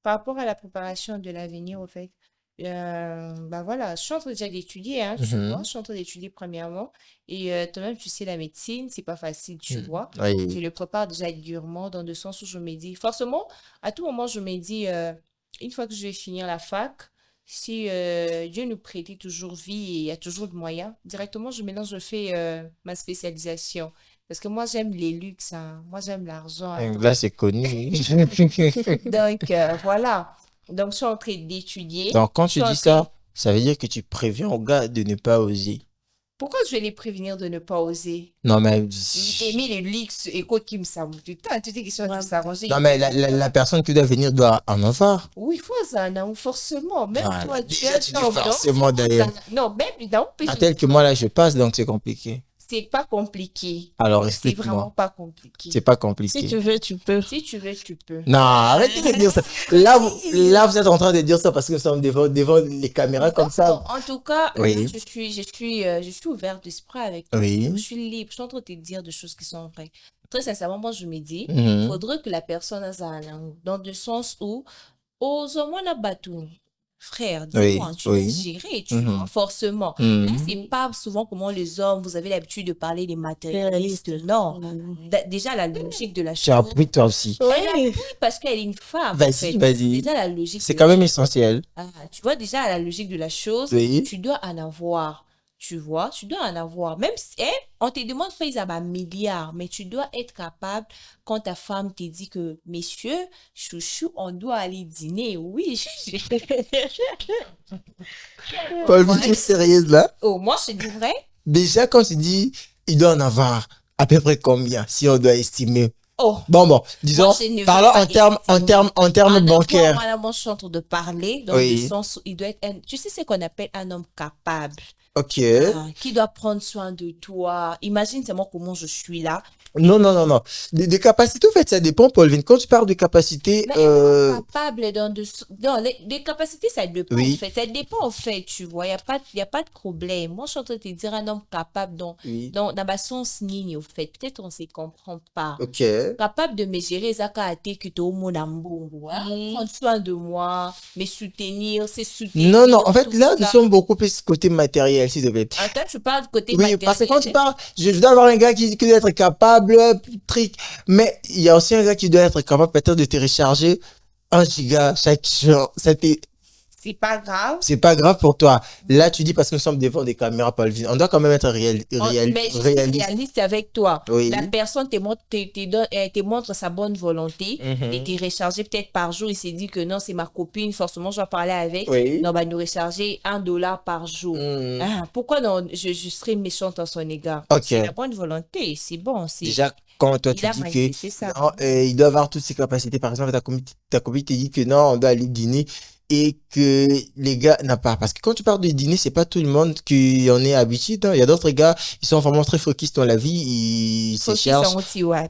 Par rapport à la préparation de l'avenir, au fait, bah voilà, je suis en train déjà d'étudier, hein, tu vois, Mhm. je suis en train d'étudier premièrement. Et toi-même, tu sais, la médecine, c'est pas facile, tu Mhm. vois. Je Oui. le prépare déjà durement dans le sens où je me dis, forcément, à tout moment, je me dis, une fois que je vais finir la fac, si Dieu nous prêtait toujours vie et il y a toujours de moyens, directement, je mélange, je fais ma spécialisation. Parce que moi, j'aime les luxes, hein. Moi, j'aime l'argent à tout. Là, c'est connu. Donc, voilà. Donc, je suis en train d'étudier. Donc, quand Je suis tu en dis train... ça veut dire que tu préviens au gars de ne pas oser. Pourquoi je vais les prévenir de ne pas oser? Non, mais, Aimer les luxes et quoi qui me savent. Putain, tu sais question de Ouais. s'arranger. non, mais la personne qui doit venir doit en avoir. Oui, il faut ça, non, forcément. Même Voilà. toi, tu Déjà, es tu dis un homme, non? forcément d'ailleurs. Non, même, non, Ah, tel que moi, là, je passe, donc c'est compliqué. c'est pas compliqué. Alors, C'est vraiment explique-moi. pas C'est compliqué. pas Si compliqué. tu veux, tu peux. Si tu veux, tu peux. Non, arrêtez de dire ça. Là, vous êtes en train de dire ça parce que nous sommes devant les caméras comme Non, ça. en tout cas, là, Oui, je suis ouverte d'esprit avec toi. Je oui. suis libre. Je suis en train de te dire des choses qui sont vraies. Très sincèrement, moi, je me dis, Mhm. faudrait que la personne a sa langue. Dans le sens où, aux moins la batou. Frère, Oui, dis-moi, tu dois oui. gérer, tu vois, Mhm. forcément. Là, c'est Mhm. pas souvent comment les hommes, vous avez l'habitude de parler des matérialistes. Réaliste. Non. Déjà, la logique de la Tu as chose, appris toi aussi. elle a Oui. pris parce qu'elle est une femme, en Vas-y, fait. vas-y. Déjà, la logique C'est de la quand même chose. essentiel. Ah, tu vois, déjà, la logique de la chose, Oui. tu dois en avoir. Tu vois, tu dois en avoir. Même si on te demande de faire un milliard, mais tu dois être capable, quand ta femme te dit que, messieurs, chouchou, on doit aller dîner. Oui, Paul, moi, tu es sérieuse là? oh, moi, je dis vrai. Déjà, quand tu dis il doit en avoir à peu près combien, si on doit estimer. Oh, Bon, moi, disons, je ne vais parlons pas estimer. en termes En avoir, bancaires. moi, là, moi, je suis en train de parler dans le Oui. sens où il doit être tu sais ce qu'on appelle un homme capable. Ok. Qui doit prendre soin de toi. Imagine seulement comment je suis là. Non, non, non, non. Des capacités, en fait, ça dépend, Paulvin. Quand tu parles de capacités, Mais un homme capable dans les capacités, ça dépend en oui, fait. Ça dépend en fait, tu vois. Il y a pas de problème. Moi, je suis en train de te dire un homme capable oui. dans ma sens nigne, au fait. Peut-être on ne se comprend pas. Ok. Capable de me gérer, Zaka a été que tu mon amour, prendre soin de moi, me soutenir, c'est Non, non, soutenir, en fait, tout là, nous ça. sommes beaucoup plus côté matériel, s'il te plaît. Attends, je parle côté Oui, parce que quand tu matériel. parles, je dois avoir un gars qui doit être capable, trick, mais il y a aussi un gars qui doit être capable peut-être de te recharger 1 giga chaque jour. C'est pas grave. C'est pas grave pour toi. Là, tu dis parce que nous sommes devant des caméras, Paulvin. On doit quand même être Mais je suis réaliste. réaliste avec toi. Oui. La personne te montre sa bonne volonté et Mhm. te recharger peut-être par jour. Il s'est dit que non, c'est ma copine, forcément, je dois parler avec. Oui. Non, bah, nous recharger $1 par jour. Mhm. Ah, pourquoi non, je serais méchante à son égard? Ok. C'est la bonne volonté, c'est bon. Déjà, quand toi Il tu a dis que manifesté ça. non, il doit avoir toutes ses capacités, par exemple, ta copine te dit que non, on doit aller dîner et que les gars n'ont pas. Parce que quand tu parles de dîner, c'est pas tout le monde qui en est habitué, hein. Il y a d'autres gars, ils sont vraiment très focus dans la vie, ils se Faut qu'ils cherchent. sont aussi, ouais.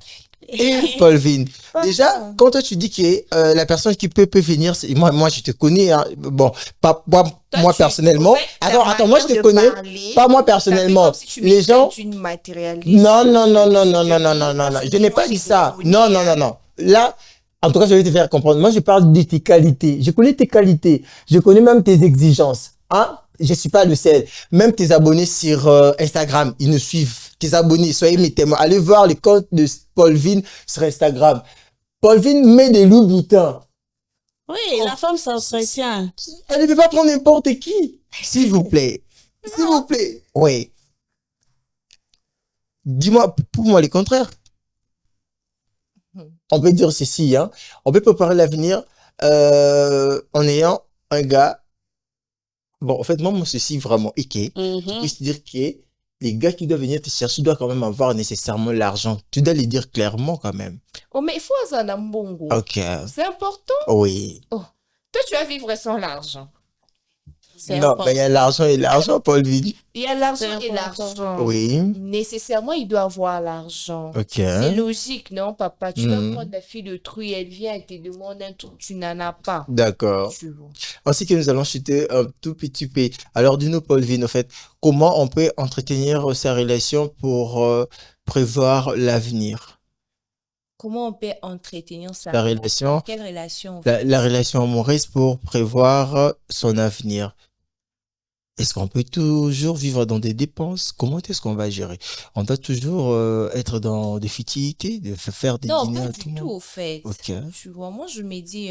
Et Paulvin, déjà, Pardon. quand toi tu dis que la personne qui peut venir, moi je te connais, hein. Bon, pas moi, Toi, moi en personnellement. fait, ta Attends, moi je te manière de connais, parler, pas moi ça fait personnellement. comme si tu Les me gens, traites d'une matérialiste. non, non, non, non, non, Je non, te non, dis, non, non, moi, non. je Je dis, n'ai moi, pas je dit te ça. connais, Non, non, non, hein. non. Là, en tout cas, je vais te faire comprendre. Moi, je parle de tes qualités. Je connais tes qualités. Je connais même tes exigences. Hein? Je suis pas le seul. Même tes abonnés sur Instagram, ils nous suivent. Tes abonnés, soyez mes témoins. Allez voir le compte de Paulvin sur Instagram. Paulvin met des loups-boutins. Oui, Oh, la femme s'entretient. elle ne peut pas prendre n'importe qui. S'il vous plaît. S'il vous plaît. Oui. Dis-moi, pour moi, le contraire. On peut dire ceci, hein. On peut préparer l'avenir en ayant un gars. Bon, en fait, moi, mon ceci vraiment, ok. Je Mhm. peux se dire qu'il les gars qui doivent venir te chercher doivent quand même avoir nécessairement l'argent. Tu dois les dire clairement quand même. Oh, mais il faut un mbongo. Ok. C'est important. Oui. Oh, toi, tu vas vivre sans l'argent. C'est Non, important. mais il y a l'argent et l'argent, Paul Vini. Il y a l'argent C'est et important. l'argent. Oui. Nécessairement, il doit avoir l'argent. Ok. C'est logique, non, papa? Tu vas Mhm. prendre la fille de truie, elle vient, elle te demande un truc, tu n'en as pas. D'accord. Tu vois. Ainsi que nous allons chuter un tout petit peu. Alors, dis-nous, Paul Vini, en fait, comment on peut entretenir sa relation pour prévoir l'avenir? Comment on peut entretenir ça? La relation, Quelle relation, en fait? la relation amoureuse pour prévoir son avenir. Est-ce qu'on peut toujours vivre dans des dépenses? Comment est-ce qu'on va gérer? On doit toujours être dans des futilités, de faire des Non, dîners pas à tout du le tout, monde. au fait. Ok. Tu vois, moi, je me dis,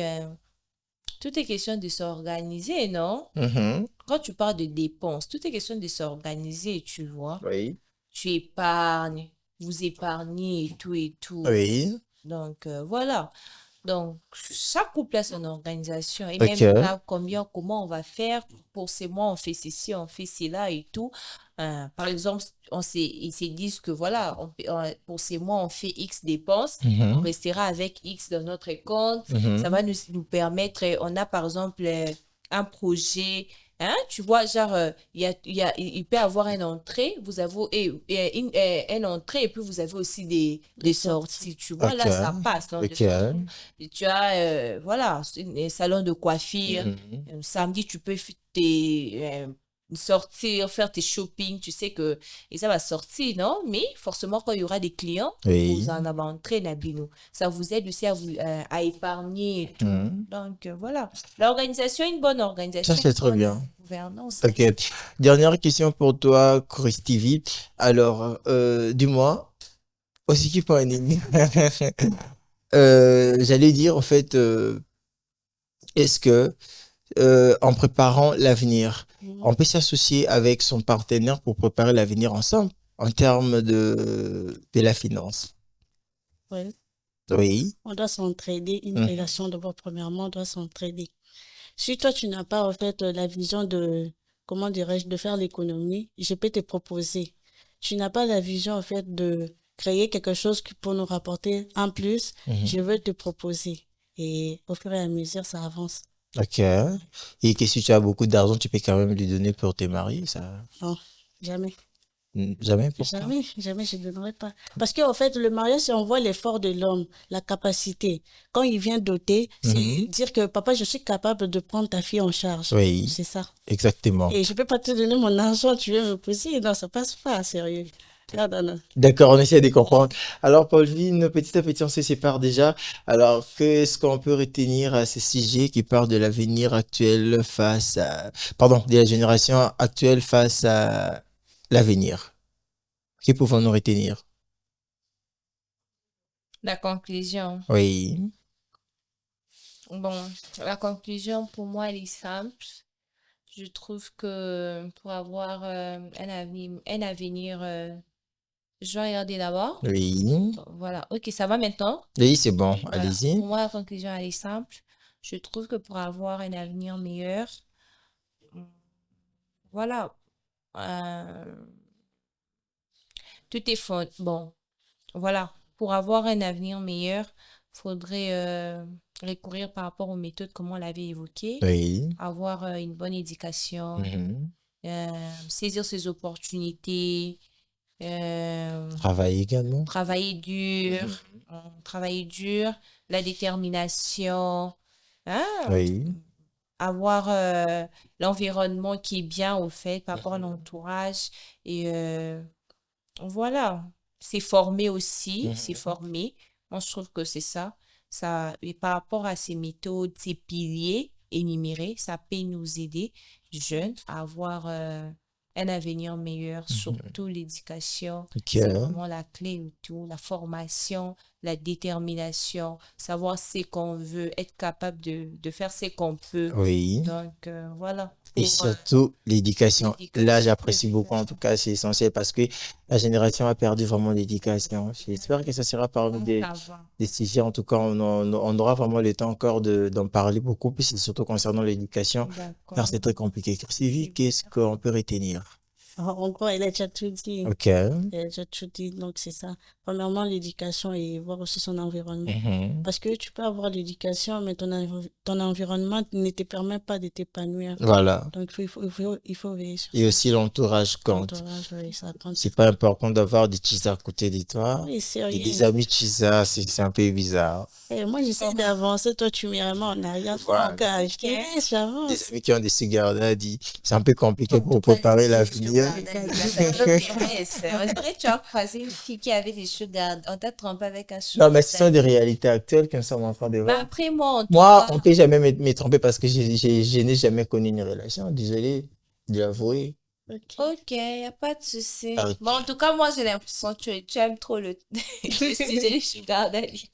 tout est question de s'organiser, non? Mhm. Quand tu parles de dépenses, tout est question de s'organiser, tu vois. Oui. Tu épargnes, vous épargnez et tout et tout. Oui. Donc, voilà. Donc, chaque couple a son organisation. Et Ok. même là, comment on va faire pour ces mois, on fait ceci, on fait cela et tout. Par exemple, ils se disent que voilà, pour ces mois, on fait X dépenses. On Mhm. restera avec X dans notre compte. Ça Mhm. va nous permettre, on a par exemple un projet. Hein, tu vois, genre, il peut avoir une entrée, vous avez une entrée et puis vous avez aussi des Des sorties. sorties. Tu vois, là, Ok. ça passe. Donc, de Ok. façon, et tu as, voilà, un salon de coiffure. Mhm. Samedi, tu peux sortir, faire tes shopping. Tu sais que et ça va sortir, non? Mais forcément, quand il y aura des clients, Oui. vous en avez entré, Nabino. Ça vous aide aussi à épargner et tout. Mhm. Donc, voilà. L'organisation, une bonne Ça, organisation, c'est une très bonne bien. gouvernance. Ok. Dernière question pour toi, Chris TV. Alors, dis-moi, aussi qui peut animer. J'allais dire, en fait, est-ce que en préparant l'avenir, on peut s'associer avec son partenaire pour préparer l'avenir ensemble en termes de la finance? Ouais. Oui. On doit s'entraider. Une Mhm. relation, d'abord, premièrement, on doit s'entraider. Si toi, tu n'as pas, en fait, la vision de, comment dirais-je, de faire l'économie, je peux te proposer. Tu n'as pas la vision, en fait, de créer quelque chose pour nous rapporter en plus, Mhm. je veux te proposer. Et au fur et à mesure, ça avance. Ok. Et que si tu as beaucoup d'argent, tu peux quand même lui donner pour te marier, ça? Non, jamais. Jamais, pourquoi? Jamais, jamais, je ne donnerai pas. Parce qu'en fait, le mariage, c'est on voit l'effort de l'homme, la capacité. Quand il vient doter, c'est Mhm. dire que papa, je suis capable de prendre ta fille en charge. Oui, C'est ça. exactement. Et je peux pas te donner mon argent, tu veux me pousser. Non, ça passe pas, sérieux. Non, non, non. D'accord, on essaie de comprendre. Alors, Pauline, petit à petit, on se sépare déjà. Alors, qu'est-ce qu'on peut retenir à ce sujet qui parle de l'avenir actuel face à... Pardon, de la génération actuelle face à l'avenir? Que pouvons-nous retenir? La conclusion. Oui. Bon, la conclusion pour moi, elle est simple. Je trouve que pour avoir un avenir, je vais regarder d'abord. Oui. Voilà, ok, ça va maintenant. Oui, c'est bon. Voilà. Allez-y. Pour moi, la conclusion, elle est simple. Je trouve que pour avoir un avenir meilleur, mm, voilà, euh, tout est faux. Bon, voilà, pour avoir un avenir meilleur, faudrait recourir par rapport aux méthodes, comme on l'avait évoqué, Oui. avoir une bonne éducation, Mhm. saisir ses opportunités, Travail également. travailler dur, la détermination, hein, Oui. avoir l'environnement qui est bien au fait par rapport à l'entourage et voilà, c'est formé aussi, c'est formé. Moi, je trouve que c'est ça. Ça, et par rapport à ces méthodes, ces piliers énumérés, ça peut nous aider, jeunes, à avoir un avenir meilleur, surtout l'éducation. Ok. C'est vraiment la clé de tout, la formation, la détermination, savoir ce qu'on veut, être capable de faire ce qu'on peut. Oui. Donc, voilà. Et Pour, surtout, l'éducation. Là, l'éducation, j'apprécie beaucoup. En tout cas, c'est essentiel parce que la génération a perdu vraiment l'éducation. J'espère que ça sera parmi ça va. des sujets. En tout cas, on aura vraiment le temps encore d'en parler beaucoup plus, et surtout concernant l'éducation, car D'accord. c'est très compliqué. Sylvie, qu'est-ce qu'on peut retenir? En gros, elle a déjà tout dit. Ok. Elle a déjà tout dit, donc c'est ça. Premièrement, l'éducation et voir aussi son environnement. Mhm. Parce que tu peux avoir l'éducation, mais ton environnement ne te permet pas de t'épanouir. Voilà. Donc, il faut veiller sur Et ça. aussi l'entourage compte. L'entourage, oui, ça compte. C'est pas important d'avoir des cheesers à côté de toi. Oui, c'est Et des rien. amis cheesers, c'est un peu bizarre. Et moi, j'essaie d'avancer, toi, tu mets vraiment en arrière. Voilà. Donc, je te laisse, Des j'avance. amis qui ont des cigares daddy, c'est un peu compliqué pour préparer l'avenir. Ça m'intéresse. On dirait que tu as croisé une fille qui avait des sugar. On t'a trompé avec un sugar. Non, mais ce sont des réalités actuelles que nous sommes en train de Mais voir. après, moi, en tout Moi, cas, on peut jamais me tromper parce que je n'ai jamais connu une relation. Désolé de l'avouer. ok, il n'y a pas de souci. Ok. Bon, en tout cas, moi, j'ai l'impression que tu aimes trop le sujet des sugar daddy.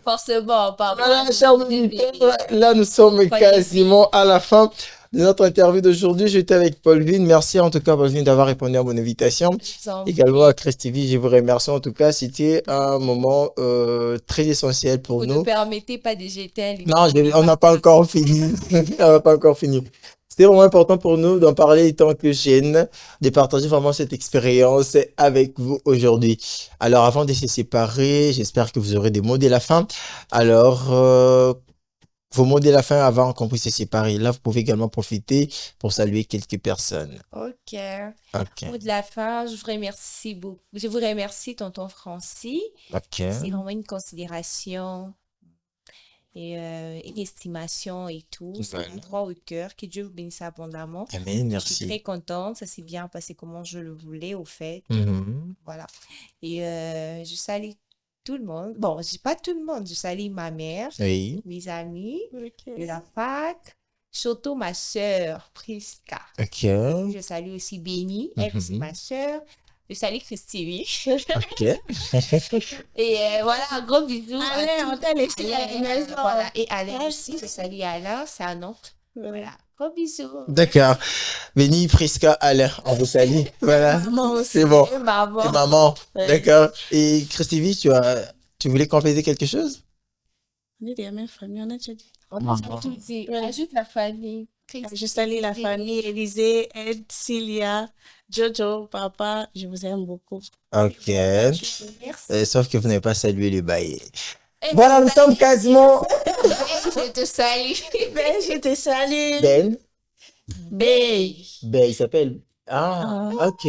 Forcément, on parle Voilà, pas chers de auditeurs, bébé. là, nous sommes Pas les quasiment à la fin de notre interview d'aujourd'hui. J'étais avec Paulvin. Merci en tout cas, Paulvin, d'avoir répondu à mon invitation. Je vous en Également à prie. Chris TV, je vous remercie. En tout cas, c'était un moment très essentiel pour Vous ne nous. permettez pas de jeter un livre. Non, on n'a pas encore fini. On n'a pas encore fini. C'était vraiment important pour nous d'en parler en tant que jeunes, de partager vraiment cette expérience avec vous aujourd'hui. Alors, avant de se séparer, j'espère que vous aurez des mots de la fin. Alors, vos mots de la fin avant qu'on puisse se séparer. Là, vous pouvez également profiter pour saluer quelques personnes. Ok. Ok. Mot de la fin, je vous remercie beaucoup. Je vous remercie, tonton Francis. Ok. C'est vraiment une considération et une estimation et tout. Ça Voilà. me prend au cœur. Que Dieu vous bénisse abondamment. Amen, Je suis merci. très contente. Ça s'est bien passé comme je le voulais, au fait. Mhm. Voilà. Et je salue tout le monde. Bon, je dis pas tout le monde. Je salue ma mère, Oui. mes amis Ok. de la fac, surtout ma sœur, Priska. Ok. Je salue aussi Béni, elle c'est Mhm. ma sœur. Je salue Christine. Ok. Et voilà, un gros bisou à Allez, on tous. t'a laissé à la Alain, maison. voilà. Et Alain aussi, je salue Alain, c'est un oncle. Voilà, gros bisous. D'accord. Béni, Prisca, Alain, on vous salue. Voilà. Maman aussi. C'est bon. Et Et maman. maman. Ouais. D'accord. Et Christivie, tu voulais compléter quelque chose? On est de la même famille, on a déjà dit. On a déjà tout dit. Ouais. Ajoute la famille. Je salue la famille, Élisée, Ed, Cilia, Jojo, papa, je vous aime beaucoup. Ok. Merci. Sauf que vous n'avez pas salué le bail. Eh Voilà, ben, nous sommes quasiment. je te salue. Ben, je te salue. Ben. Ben. Ben, il s'appelle. Ah, ok.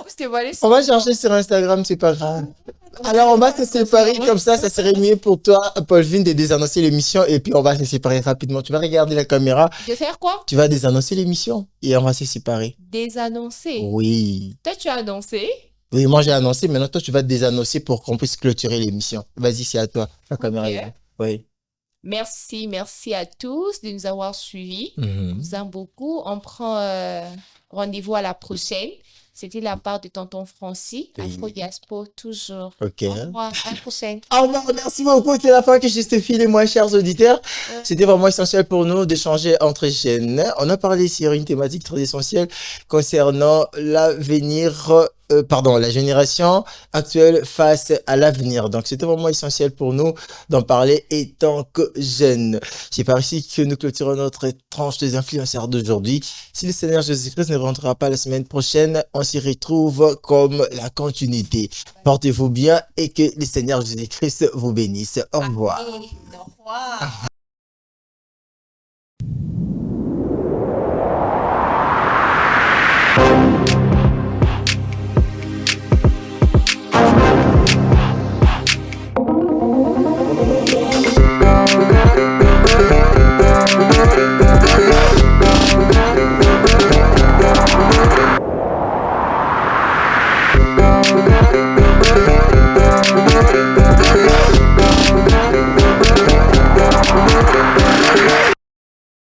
C'était volé. On va chercher sur Instagram, c'est pas grave. Alors, on va se séparer comme ça serait mieux pour toi, Paulvin, de désannoncer l'émission et puis on va se séparer rapidement. Tu vas regarder la caméra, De faire quoi? tu vas désannoncer l'émission et on va se séparer. Désannoncer. Oui. Toi, tu as annoncé. Oui, moi j'ai annoncé, maintenant toi tu vas désannoncer pour qu'on puisse clôturer l'émission. Vas-y, c'est à toi. La caméra est là. Oui. Merci à tous de nous avoir suivis. Mhm. Nous aime beaucoup. On prend rendez-vous à la prochaine. C'était la part de tonton Francis. Oui. Afro Diaspora, toujours. Ok. Au revoir. À la prochaine. Au revoir, merci beaucoup. C'est la fin que je te file, moi, chers auditeurs. C'était vraiment essentiel pour nous d'échanger entre jeunes. On a parlé sur une thématique très essentielle concernant la génération actuelle face à l'avenir. Donc, c'était vraiment essentiel pour nous d'en parler étant que jeunes. C'est par ici que nous clôturons notre tranche des influenceurs d'aujourd'hui. Si le Seigneur Jésus-Christ ne rentrera pas la semaine prochaine, on s'y retrouve comme la continuité. Portez-vous bien et que le Seigneur Jésus-Christ vous bénisse. Au revoir. Au revoir.